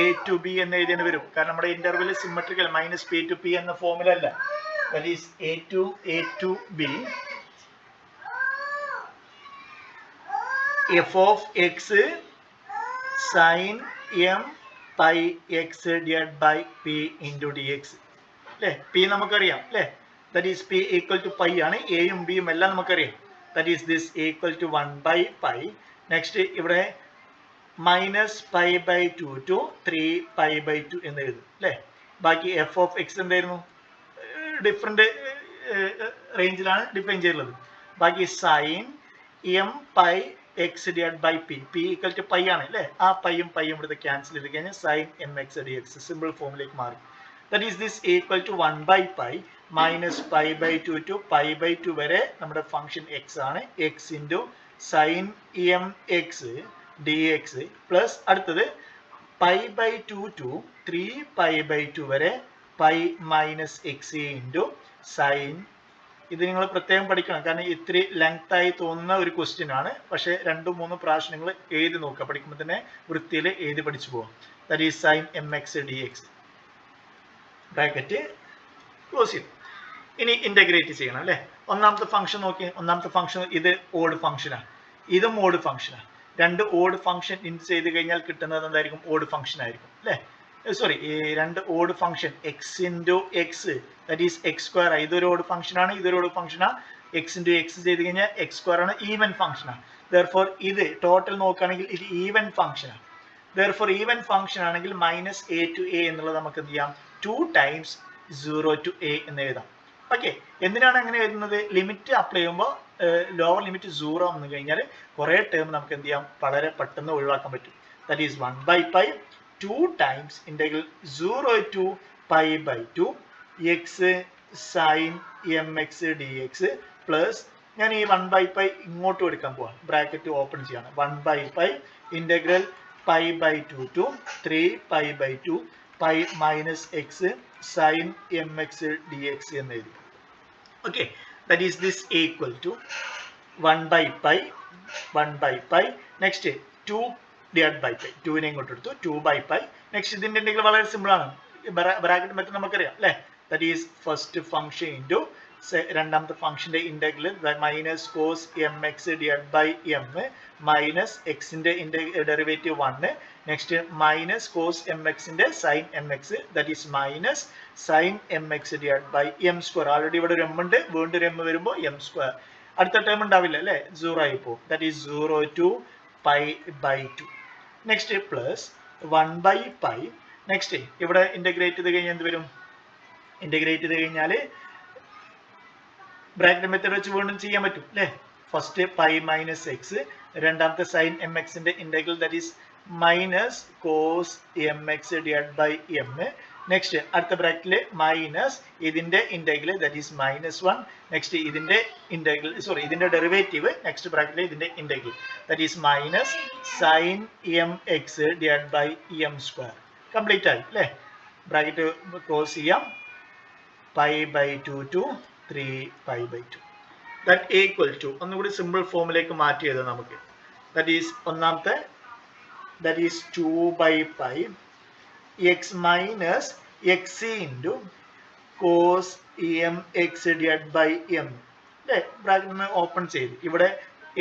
a to b എന്ന് എഴുതിയാണ് വരും. കാരണം നമ്മുടെ interval symmetrical -p to p എന്ന ഫോമുല അല്ല. That is a to b f of x sin m πx divided by p into dx അല്ലേ. p നമുക്കറിയാം അല്ലേ. That is p equal to pi ആണ്. എയും ബിയും എല്ലാം നമുക്കറിയാം. That is this equal to 1/π. Next ഇവിടെ -π/2 to 3π/2 എന്ന് എഴുതും അല്ലേ. ബാക്കി f of x എന്തായിരുന്നു, ഡിഫറെന്റ് റേഞ്ചിലാണ് ഡിഫൈൻ ചെയ്തിട്ടുള്ളത്. ബാക്കി sine m πx divided by p equal to pi ആണ് അല്ലേ. ആ പൈയും ഇവിടുത്തെ ക്യാൻസൽ ചെയ്ത് കഴിഞ്ഞാൽ സൈൻ mx dx സിമ്പിൾ ഫോമിലേക്ക് മാറി. That is this equal to 1/π -π/2 to π/2 വരെ നമ്മുടെ ഫംഗ്ഷൻ x ആണ്. x into sine mx dx plus അടുത്തത് π/2 to 3π/2 വരെ pi minus X into sine. ഇത് നിങ്ങൾ പ്രത്യേകം പഠിക്കണം, കാരണം ഇത്തിരി ലെങ്ത് ആയി തോന്നുന്ന ഒരു ക്വസ്റ്റ്യൻ ആണ്. പക്ഷേ 2-3 പ്രാവശ്യം നിങ്ങൾ എഴുതി നോക്കുക, പഠിക്കുമ്പോൾ തന്നെ വൃത്തിയിൽ എഴുതി പഠിച്ചു പോകാം. That is sign mx dx. Bracket close ചെയ്തു. ഇനി ഇന്റഗ്രേറ്റ് ചെയ്യണം അല്ലേ. ഒന്നാമത്തെ ഫംഗ്ഷൻ നോക്കി. ഒന്നാമത്തെ ഫംഗ്ഷൻ ഇത് ഓഡ് ഫംഗ്ഷനാണ്, ഇതും ഓഡ് ഫംഗ്ഷനാണ്. രണ്ട് ഓഡ് ഫംഗ്ഷൻ ഇൻറ്റ് ചെയ്ത് കഴിഞ്ഞാൽ കിട്ടുന്നത് എന്തായിരിക്കും, ഓഡ് ഫംഗ്ഷൻ ആയിരിക്കും അല്ലേ. സോറി, ഈ രണ്ട് odd function X into X that is X square. ഇതൊരു ഓഡ് ഫംഗ്ഷൻ ആണ്, ഇതൊരു ഓഡ് ഫംഗ്ഷൻ ആണ്. എക്സ് ഇൻറ്റു എക്സ് ചെയ്ത് കഴിഞ്ഞാൽ എക്സ് സ്ക്വയർ ആണ്, ഈവൻ ഫംഗ്ഷൻ ആണ്. ദെർഫോർ ഇത് ടോട്ടൽ നോക്കുകയാണെങ്കിൽ ഇത് ഈവൻ ഫംഗ്ഷൻ ആണ്. ദെർഫോർ ഈവൻ ഫംഗ്ഷൻ ആണെങ്കിൽ -a to a എന്നുള്ളത് നമുക്ക് എന്ത് ചെയ്യാം, 2 times 0 to a എന്ന് എഴുതാം. ഓക്കെ, എന്തിനാണ് അങ്ങനെ എഴുതുന്നത്, ലിമിറ്റ് അപ്ലൈ ചെയ്യുമ്പോൾ ലോവർ ലിമിറ്റ് 0 വന്നു കഴിഞ്ഞാൽ കുറേ ടേം നമുക്ക് എന്ത് ചെയ്യാം, വളരെ പെട്ടെന്ന് ഒഴിവാക്കാൻ പറ്റും. ദാറ്റ് ഈസ് 1/π 2 times ഇന്റഗ്രൽ 0 to π/2 x sin mx dx plus ഞാൻ ഈ 1/π ഇങ്ങോട്ട് എടുക്കാൻ പോവാം, ബ്രാക്കറ്റ് ഓപ്പൺ ചെയ്യാണ്. 1/π integral π/2 to 3π/2 pi minus X sine mx dx എന്ന് എഴുതി. Okay, that is this equal to 1/π next 2 divided by π. 2നെ ഇങ്ങോട്ട് എടുത്തു, 2/π. നെക്സ്റ്റ് ഇതിന്റെ ഇന്റഗ്രൽ വളരെ സിമ്പിൾ ആണ്, ബ്രാക്കറ്റ് മെത്തേഡ് നമുക്കറിയാം അല്ലേ. That is first function into രണ്ടാമത്തെ ഫംഗ്ഷന്റെ integral minus cos M X divide by M minus എക്സിന്റെ derivative 1 next minus cos M എക്സിന്റെ sine M X that is minus sine M X divide by M square. Already ഇവിടെ ഒരു M ഉണ്ട്, വീണ്ടും ഒരു M വരുമ്പോൾ എം സ്ക്വയർ. അടുത്ത term ഉണ്ടാവില്ല അല്ലെ, 0 ആയി പോകും. That is 0 to pi by 2. Next plus 1 by pi. Next ഇവിടെ ഇന്റഗ്രേറ്റ് ചെയ്ത് കഴിഞ്ഞാൽ എന്ത് വരും? ഇന്റഗ്രേറ്റ് ചെയ്ത് കഴിഞ്ഞാൽ ബ്രാക്കറ്റ് മെത്തേഡ് വെച്ച് വീണ്ടും ചെയ്യാൻ പറ്റും അല്ലേ. ഫസ്റ്റ് പൈ മൈനസ് എക്സ്, രണ്ടാമത്തെ സൈൻ എം എക്സിന്റെ integral that is minus cos M X divide by m. Next അടുത്ത ബ്രാക്കറ്റില് മൈനസ് ഇതിന്റെ ഇന്റഗ്രൽ ദാറ്റ് ഈസ് -1. നെക്സ്റ്റ് ഇതിന്റെ ഇന്റഗ്രൽ ഇതിന്റെ ഡെറിവേറ്റീവ് നെക്സ്റ്റ് ബ്രാക്കറ്റില് ഇതിന്റെ integral that is minus sine M X divide by M square. Complete ആയി അല്ലേ. Bracket close ചെയ്യാം. Pi by 2 to 3 pi by 2 that equal to ഒന്നുകൂടി സിമ്പിൾ ഫോമിലേക്ക് മാറ്റി എഴുതാം നമുക്ക്. ദാറ്റ് ഈസ് ഒന്നാമത്തെ that is 2 by pi x minus X into cos M X divide by m അല്ലേ. ബ്രാക്കറ്റ് ഓപ്പൺ ചെയ്ത് ഇവിടെ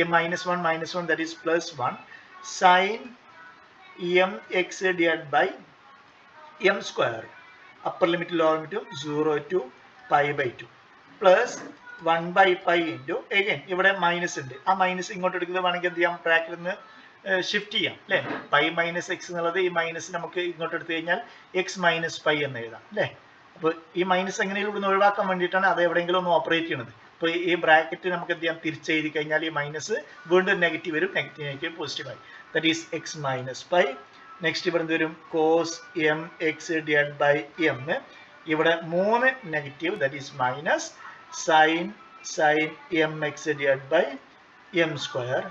-1 that is +1 sine M X divide by M square upper limit lower ലിമിറ്റും 0 to pi by 2 plus 1 by pi into again ഇവിടെ minus ഉണ്ട്, ആ minus ഇങ്ങോട്ട് എടുക്കുന്നത് വേണമെങ്കിൽ എന്ത് ചെയ്യാം, ബ്രാക്കറ്റിൽ നിന്ന് ഷിഫ്റ്റ് ചെയ്യാം അല്ലേ. പൈ മൈനസ് എക്സ് എന്നുള്ളത് ഈ മൈനസ് നമുക്ക് ഇങ്ങോട്ട് എടുത്തു കഴിഞ്ഞാൽ എക്സ് മൈനസ് പൈ എന്ന് എഴുതാം അല്ലേ. അപ്പോൾ ഈ മൈനസ് എങ്ങനെയും ഇവിടുന്ന് ഒഴിവാക്കാൻ വേണ്ടിയിട്ടാണ് അത് എവിടെയെങ്കിലും ഒന്ന് ഓപ്പറേറ്റ് ചെയ്യുന്നത്. അപ്പോൾ ഈ ബ്രാക്കറ്റ് നമുക്ക് എന്ത് ചെയ്യാം, തിരിച്ചെഴുതി കഴിഞ്ഞാൽ ഈ മൈനസ് വീണ്ടും നെഗറ്റീവ് വരും, നെഗറ്റീവ് പോസിറ്റീവ് ആയി that is x minus pi. Next ഇവിടെ എന്ത് വരും, cos M X divide by m. ഇവിടെ 3 negative that is minus sine M X divide by M square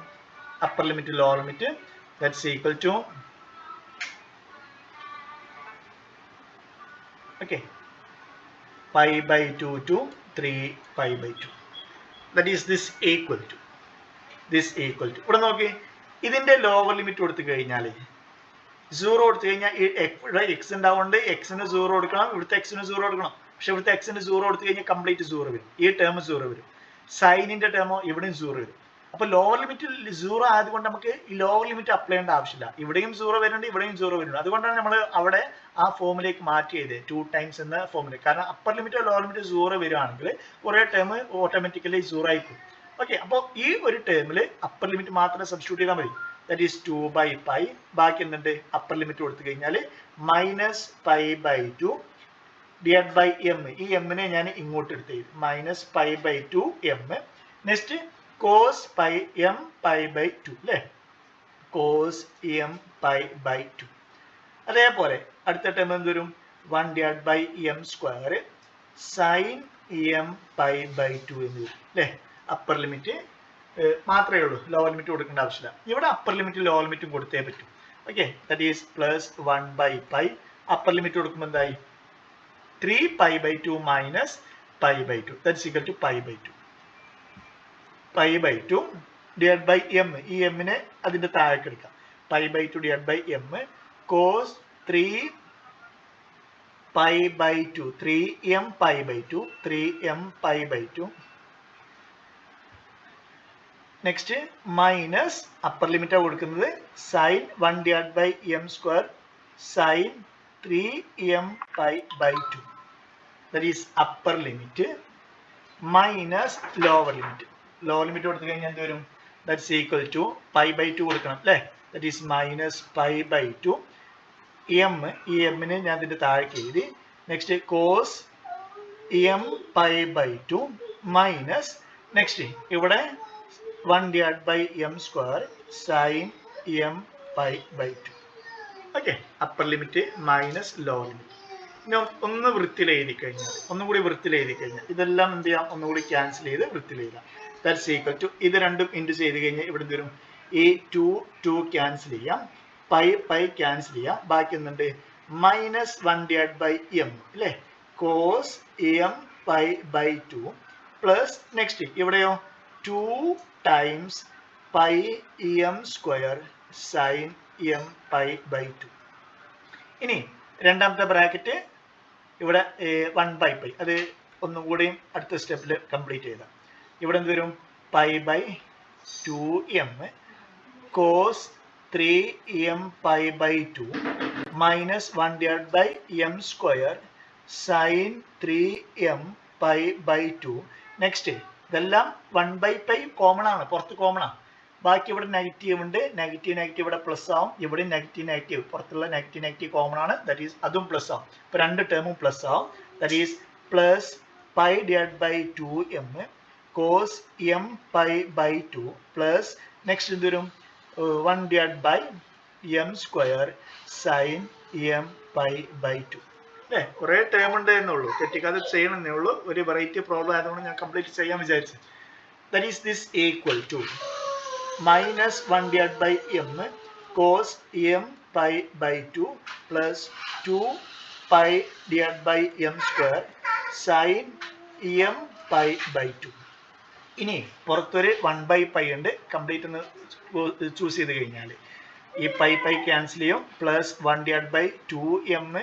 upper limit lower limit that's equal to okay pi by 2 to 3 pi by 2 that is this equal to ഇവിടെ നോക്കി ഇതിന്റെ lower limit കൊടുത്തു കഴിഞ്ഞാൽ 0 കൊടുത്തു കഴിഞ്ഞാൽ ഇവിടെ X ഉണ്ടാവുകൊണ്ട് എക്സിന് 0 കൊടുക്കണം, ഇവിടുത്തെ എക്സിന് 0 കൊടുക്കണം. പക്ഷെ ഇവിടുത്തെ എക്സിന് 0 കൊടുത്തു കഴിഞ്ഞാൽ കംപ്ലീറ്റ് 0 വരും, ഈ ടേം 0 വരും. സൈനിന്റെ ടേമോ ഇവിടെയും 0 വരും. അപ്പൊ ലോവർ ലിമിറ്റ് 0 ആയതുകൊണ്ട് നമുക്ക് ഈ ലോവർ ലിമിറ്റ് അപ്ലൈ ചെയ്യേണ്ട ആവശ്യമില്ല. ഇവിടെയും 0 വരുന്നുണ്ട്, ഇവിടെയും 0 വരുന്നുണ്ട്. അതുകൊണ്ടാണ് നമ്മൾ അവിടെ ആ ഫോമിലേക്ക് മാറ്റിയത് 2 times എന്ന ഫോമിലേക്ക്. കാരണം അപ്പർ ലിമിറ്റോ ലോവർ ലിമിറ്റോ 0 വരുവാണെങ്കിൽ കുറേ ടേം ഓട്ടോമാറ്റിക്കലി 0 ആയി പോകും. ഓക്കെ, അപ്പോൾ ഈ ഒരു ടേമിൽ അപ്പർ ലിമിറ്റ് മാത്രം സബ്സ്റ്റിറ്റ്യൂട്ട് ചെയ്താൽ മതി. That is 2 by pi. ബാക്കി എന്തുണ്ട്, അപ്പർ ലിമിറ്റ് കൊടുത്തു കഴിഞ്ഞാൽ minus pi by 2 divide by m. ഈ എമ്മിനെ ഞാൻ ഇങ്ങോട്ട് എടുത്ത് minus pi by 2 m. Next cos pi m pi by 2 അല്ലേ, കോസ് എം പൈ ബൈ 2. അതേപോലെ അടുത്ത ടേം എന്ത് വരും, 1 divide by M square sine M pi by 2 എന്ന് വരും അല്ലേ. അപ്പർ ലിമിറ്റ് മാത്രമേ ഉള്ളൂ, ലോവർ ലിമിറ്റ് കൊടുക്കേണ്ട ആവശ്യമില്ല. ഇവിടെ അപ്പർ ലിമിറ്റ് ലോവർ ലിമിറ്റും കൊടുത്തേ പറ്റും. Okay, that is plus 1 by pi. Upper limit കൊടുക്കുമ്പോൾ എന്തായി, 3 pi by 2 minus pi by 2 that's equal to pi by 2. Pi by 2 divide by m, ഈ എമ്മിനെ അതിന്റെ താഴേക്ക് എടുക്കാം. Pi by 2 divide by m cos 3 pi by 2 3m pi by 2 3m pi by 2. Next minus upper limit കൊടുക്കുന്നത് sine 1 divide by M square sign 3m pi by 2 that is upper limit minus lower limit. Lower limit കൊടുത്തു കഴിഞ്ഞാൽ എന്ത് വരും, that's equal to pi by 2 കൊടുക്കണം അല്ലേ. That is minus pi by 2 m. ഈ എമ്മിനെ ഞാൻ ഇതിന്റെ താഴേക്ക് എഴുതി. Next cos M pi by 2 minus next ഇവിടെ 1 divide by M square sine M pi by 2. Okay, upper limit minus lower limit. ഇനി ഒന്ന് വൃത്തിയിൽ എഴുതി കഴിഞ്ഞാൽ, ഒന്നുകൂടി വൃത്തിയിൽ എഴുതി കഴിഞ്ഞാൽ ഇതെല്ലാം എന്ത് ചെയ്യാം, ഒന്നുകൂടി ക്യാൻസൽ ചെയ്ത് വൃത്തിയിൽ എഴുതാം. ദാറ്റ്സ് ഈക്വൽ ടു ഇത് രണ്ടും ഇൻറ്റു ചെയ്ത് കഴിഞ്ഞാൽ ഇവിടെ വരും ഈ 2 ക്യാൻസൽ ചെയ്യാം, പൈ ക്യാൻസൽ ചെയ്യാം. ബാക്കി എന്തുണ്ട്, മൈനസ് 1 ഡിവൈഡ് ബൈ എം അല്ലേ, cos M pi by 2 plus next ഇവിടെയോ 2 times pi m square sine M pi by 2. ഇനി രണ്ടാമത്തെ ബ്രാക്കറ്റ് ഇവിടെ 1 by പൈ, അത് ഒന്നും കൂടിയും അടുത്ത സ്റ്റെപ്പിൽ കംപ്ലീറ്റ് ചെയ്താൽ ഇവിടെ എന്ത് വരും pi by 2m cos 3m pi by 2 minus 1 divided by m square sin 3m pi by 2. Next ഇതെല്ലാം 1 by pi കോമൺ ആണ്, പുറത്ത് കോമൺ ആണ്. ബാക്കി ഇവിടെ നെഗറ്റീവ് ഉണ്ട്, നെഗറ്റീവ് ഇവിടെ പ്ലസ് ആവും, ഇവിടെ നെഗറ്റീവ് പുറത്തുള്ള നെഗറ്റീവ് കോമൺ ആണ്, ദാറ്റ് ഈസ് അതും പ്ലസ് ആവും. ഇപ്പൊ രണ്ട് ടേമും പ്ലസ് ആവും, that is plus pi divide by 2m cos m pi by 2 plus next എന്ത് വരും 1 divided by m square sin m pi by 2. അല്ലേ, കുറേ ടേം ഉണ്ട് എന്നുള്ളൂ, തെറ്റിക്കാതെ ചെയ്യണമെന്നേ ഉള്ളൂ. ഒരു വെറൈറ്റി പ്രോബ്ലം ആയതുകൊണ്ട് ഞാൻ കംപ്ലീറ്റ് ചെയ്യാൻ വിചാരിച്ചു. That is this equal to minus 1 divided by m cos m pi by 2 plus 2 pi divided by m square sin m pi by 2. ഇനി പുറത്തൊരു 1 by pi ഉണ്ട്, കംപ്ലീറ്റ് ഒന്ന് ചൂസ് ചെയ്ത് കഴിഞ്ഞാൽ ഈ പൈ ക്യാൻസൽ ചെയ്യും, plus 1 divided by 2m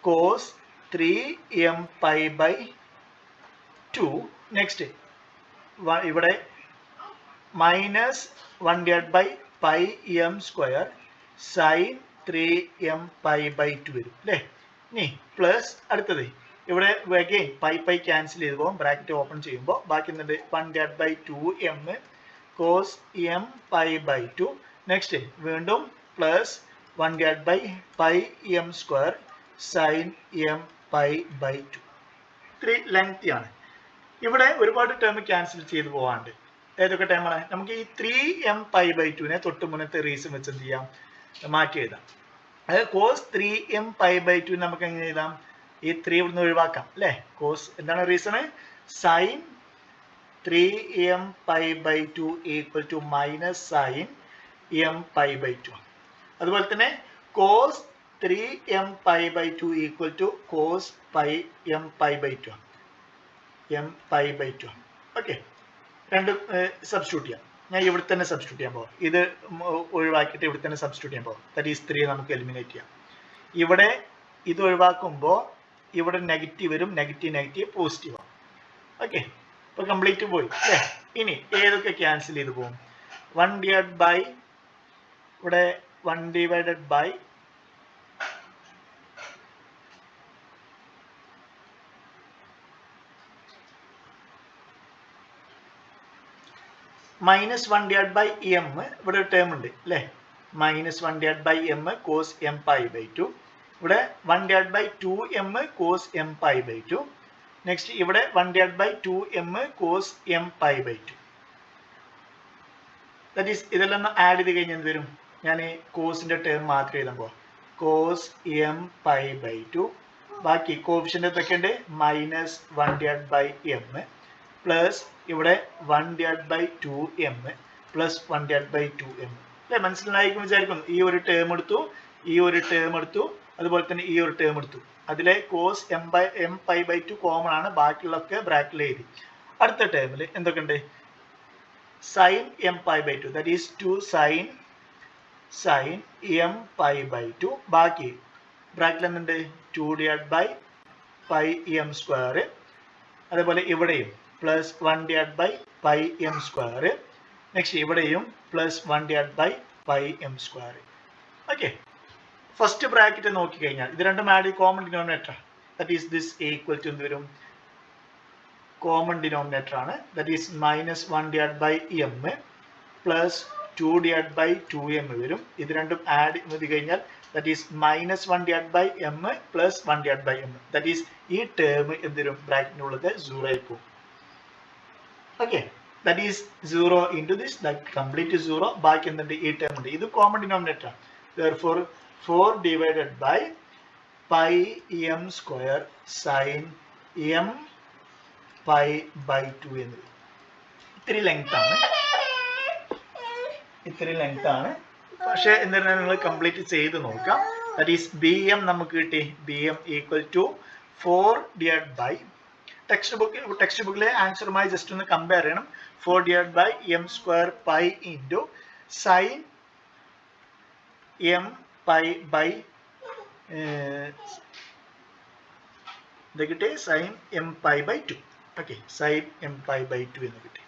cos 3m pi by 2. Next ഇവിടെ minus 1 divided by pi m square sin 3m pi by 2 വരും അല്ലേ. ഇനി പ്ലസ് അടുത്തത് ഇവിടെ അഗൈൻ പൈ ക്യാൻസൽ ചെയ്ത് പോകും, ബ്രാക്കറ്റ് ഓപ്പൺ ചെയ്യുമ്പോൾ ബാക്കി എന്തുണ്ട് 1 divided by 2m cos m pi by 2. Next വീണ്ടും plus 1 divided by pi m square sin m pi by 2. ഇത്തിരി ലെങ്തി ആണ്. ഇവിടെ ഒരുപാട് ടേം ക്യാൻസൽ ചെയ്ത് പോകാണ്ട്. ഏതൊക്കെ ടൈമാണ് നമുക്ക് ഈ 3m pi by 2 തൊട്ട് മുന്നത്തെ റീസൺ വെച്ച് എന്ത് ചെയ്യാം, മാറ്റി എഴുതാം. അതായത് കോസ് 3m pi by 2 നമുക്ക് എങ്ങനെ എഴുതാം, ഈ 3 ഇവിടുന്ന് ഒഴിവാക്കാം അല്ലേ. കോസ് എന്താണ് reason, sine 3m pi by 2 equal to minus sine m pi by 2. അതുപോലെ തന്നെ cos 3m pi by 2 equal to cos m pi by 2 m pi by 2. Okay, രണ്ടും സബ്സ്റ്റിറ്റ്യൂട്ട് ചെയ്യാം. ഞാൻ ഇവിടെ തന്നെ സബ്സ്റ്റിറ്റ്യൂട്ട് ചെയ്യാൻ പോകാം, ഇത് ഒഴിവാക്കിയിട്ട് ഇവിടെ തന്നെ സബ്സ്റ്റിറ്റ്യൂട്ട് ചെയ്യാൻ പോകാം. ദാറ്റ് ഈസ് 3 നമുക്ക് എലിമിനേറ്റ് ചെയ്യാം. ഇവിടെ ഇത് ഒഴിവാക്കുമ്പോൾ ഇവിടെ നെഗറ്റീവ് വരും, നെഗറ്റീവ് പോസിറ്റീവ് ആവും. ഓക്കെ, ഇപ്പൊ കംപ്ലീറ്റ് പോയി അല്ലേ. ഇനി ഏതൊക്കെ ക്യാൻസൽ ചെയ്ത് പോകും, 1 divided by ഇവിടെ 1 divided by minus 1 divided by m ഇവിടെ ഒരു ടേം ഉണ്ട് അല്ലേ, minus 1 divided by m cos m pi by 2. ഇവിടെ 1 divided by 2m cos m pi by 2. Next ഇവിടെ 1 divided by 2m cos m pi by 2. That is ഇതെല്ലാം add ചെയ്ത് കഴിഞ്ഞാൽ എന്ത് വരും, ഞാൻ കോസിന്റെ ടേം മാത്രം എഴുതാൻ പോവാം, കോസ് m pi by 2. ബാക്കി കോഫിഷ്യന്റ് എന്തൊക്കെ ഉണ്ട്, minus 1 divided by m plus ഇവിടെ 1 divided by 2m plus 1 divided by 2m. അല്ലെ, മനസ്സിലായിരിക്കും വിചാരിക്കുന്നു. ഈ ഒരു ടേം എടുത്തു, ഈ ഒരു ടേം എടുത്തു, അതുപോലെ തന്നെ ഈ ഒരു ടേം എടുത്തു. അതിലെ cos m pi by 2 common ആണ്, ബാക്കിയുള്ളതൊക്കെ ബ്രാക്കറ്റിൽ എഴുതി. അടുത്ത ടേമിൽ എന്തൊക്കെയുണ്ട്, sine m pi by 2 that is 2 sine m pi by 2. ബാക്കി ബ്രാക്കറ്റിൽ എന്തുണ്ട്, 2 divided by pi m square. അതേപോലെ ഇവിടെയും plus 1 divided by pi m square. Next ഇവിടെയും plus 1 divided by pi m square. Okay, first bracket നോക്കി കഴിഞ്ഞാൽ ഇത് രണ്ടും add common denominator, that is this equal to എന്ത് വരും, കോമൺ ഡിനോമിനേറ്റർ ആണ്, that is minus 1 divided by m plus 2 divided by 2m വരും. ഇത് രണ്ടും ആഡ് ചെയ്ത് കഴിഞ്ഞാൽ that is minus 1 divided by m plus 1 divided by m. That is ഈ term എന്ത് വരും, ബ്രാക്കറ്റിനുള്ളത് 0 ആയി പോകും. Okay, that is 0 into this, that complete 0. ബാക്കി എന്തുണ്ട്, ഈ ടേം ഉണ്ട്, ഇത് കോമൺ ഡിനോമിനേറ്റർ ആണ്. Therefore 4 divided by pi m square sin m pi by 2 എന്നത് ഇത്തിരി ലെങ്ത് ആണ്, പക്ഷേ എന്നിരുന്നാലും നിങ്ങൾ കംപ്ലീറ്റ് ചെയ്ത് നോക്കാം. ദാറ്റ് ഈസ് bm നമുക്ക് കിട്ടി, bm equal to 4 divided by ടെക്സ്റ്റ് ബുക്കിലെ ആൻസറുമായി ജസ്റ്റ് ഒന്ന് കമ്പയർ ചെയ്യണം. 4 divided by m square pi into sin m pi by ഇത് കിട്ടി sine M pi by 2. Okay, sine M pi by 2 എന്ന് കിട്ടി.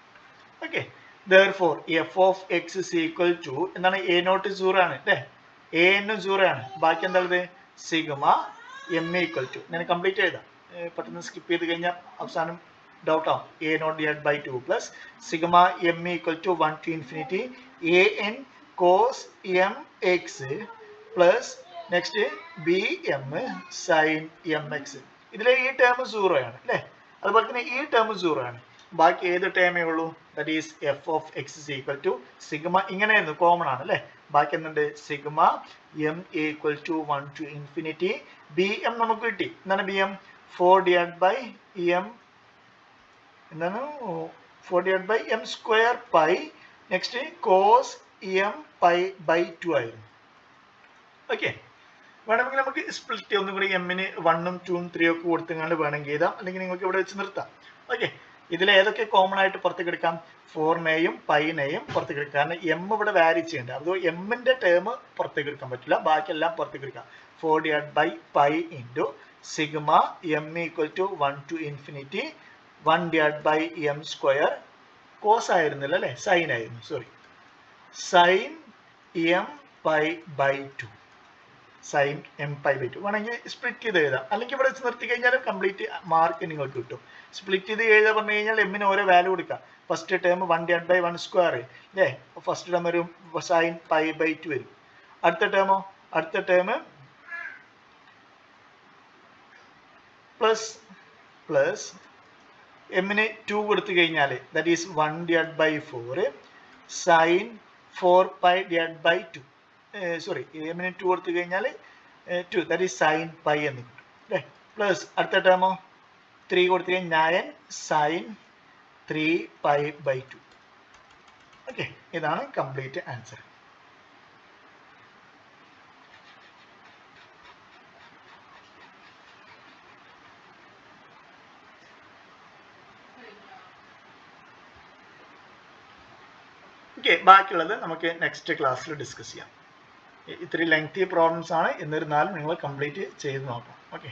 Okay, therefore f of x is equal to എന്താണ്, a നോട്ട് 0 ആണ് അല്ലേ, a n 0 ആണ്. ബാക്കി എന്താ ഉള്ളത്, സിഗ്മ m ഈക്വൽ ടു, ഞാൻ കംപ്ലീറ്റ് ചെയ്താം, പെട്ടെന്ന് സ്കിപ്പ് ചെയ്ത് കഴിഞ്ഞാൽ അവസാനം ഡൗട്ട് ആവും. a naught divide by 2 plus sigma m equal to 1 to infinity a n cos m x plus next b m sine M x. ഇതിലെ ഈ ടേം 0 ആണ് അല്ലേ, അതുപോലെ തന്നെ ഈ ടേം 0 ആണ്. ബാക്കി ഏത് ടേമേ ഉള്ളൂ, that is f of x is equal to sigma, ഇങ്ങനെയായിരുന്നു കോമൺ ആണ് അല്ലേ. ബാക്കി എന്തുണ്ട്, sigma M equal to 1 to infinity b m നമുക്ക് കിട്ടി. എന്താണ് b m, 4 divide by m, എന്താണ് 4 divide by M square pi, next cos M pi by 2 ആയിരുന്നു. ഓക്കെ, വേണമെങ്കിൽ നമുക്ക് സ്പ്ലിറ്റ് ഒന്നും കൂടി എമ്മിന് 1ഉം 2ഉം 3 ഒക്കെ കൊടുത്തുകൊണ്ട് വേണമെങ്കിൽ എഴുതാം, അല്ലെങ്കിൽ നിങ്ങൾക്ക് ഇവിടെ വെച്ച് നിർത്താം. ഓക്കെ, ഇതിൽ ഏതൊക്കെ കോമൺ ആയിട്ട് പുറത്തേക്ക് എടുക്കാം, 4നെയും പൈനെയും പുറത്തേക്ക് എടുക്കാം. കാരണം എം ഇവിടെ വാരി ചെയ്യേണ്ട, അത് എമ്മിന്റെ ടേം പുറത്തേക്ക് എടുക്കാൻ പറ്റില്ല, ബാക്കിയെല്ലാം പുറത്തേക്ക് എടുക്കാം. 4 divide by pi into sigma M equal to 1 to infinity 1 divide by M square, cos ആയിരുന്നില്ല അല്ലേ, സൈൻ ആയിരുന്നു, sorry, sine M pi by 2, sine M pi by 2. വേണമെങ്കിൽ സ്പ്ലിറ്റ് ചെയ്ത് എഴുതാം, അല്ലെങ്കിൽ ഇവിടെ നിർത്തി കഴിഞ്ഞാൽ കംപ്ലീറ്റ് മാർക്ക് നിങ്ങൾക്ക് കിട്ടും. സ്പ്ലിറ്റ് ചെയ്ത് എഴുതാൻ പറഞ്ഞു കഴിഞ്ഞാൽ എമ്മിന് ഓരോ വാല്യൂ കൊടുക്കാം. First term 1 divide by 1 square അല്ലേ, ഫസ്റ്റ് ടേം ഒരു സൈൻ പൈ ബൈ 2 വരും. അടുത്ത ടേമോ, അടുത്ത ടേം പ്ലസ് പ്ലസ് എമ്മിന് 2 കൊടുത്തു കഴിഞ്ഞാൽ that is 1 divide by 4 sine 4 pi divide by 2, sorry എമ്മിന് 2 കൊടുത്തു കഴിഞ്ഞാൽ 2, ദാറ്റ് ഈസ് സൈൻ പൈ എന്ന് കിട്ടും അല്ലേ. പ്ലസ് അടുത്ത ടേമോ 3 കൊടുത്തു കഴിഞ്ഞാൽ 9 സൈൻ 3 പൈ ബൈ 2. ഓക്കെ, ഇതാണ് കംപ്ലീറ്റ് ആൻസർ. ഓക്കെ, ബാക്കിയുള്ളത് നമുക്ക് നെക്സ്റ്റ് ക്ലാസ്സിൽ ഡിസ്കസ് ചെയ്യാം. ഇത്തിരി ലെങ്തി പ്രോബ്ലംസ് ആണ്, എന്നിരുന്നാലും നിങ്ങൾ കംപ്ലീറ്റ് ചെയ്ത് നോക്കാം. ഓക്കെ.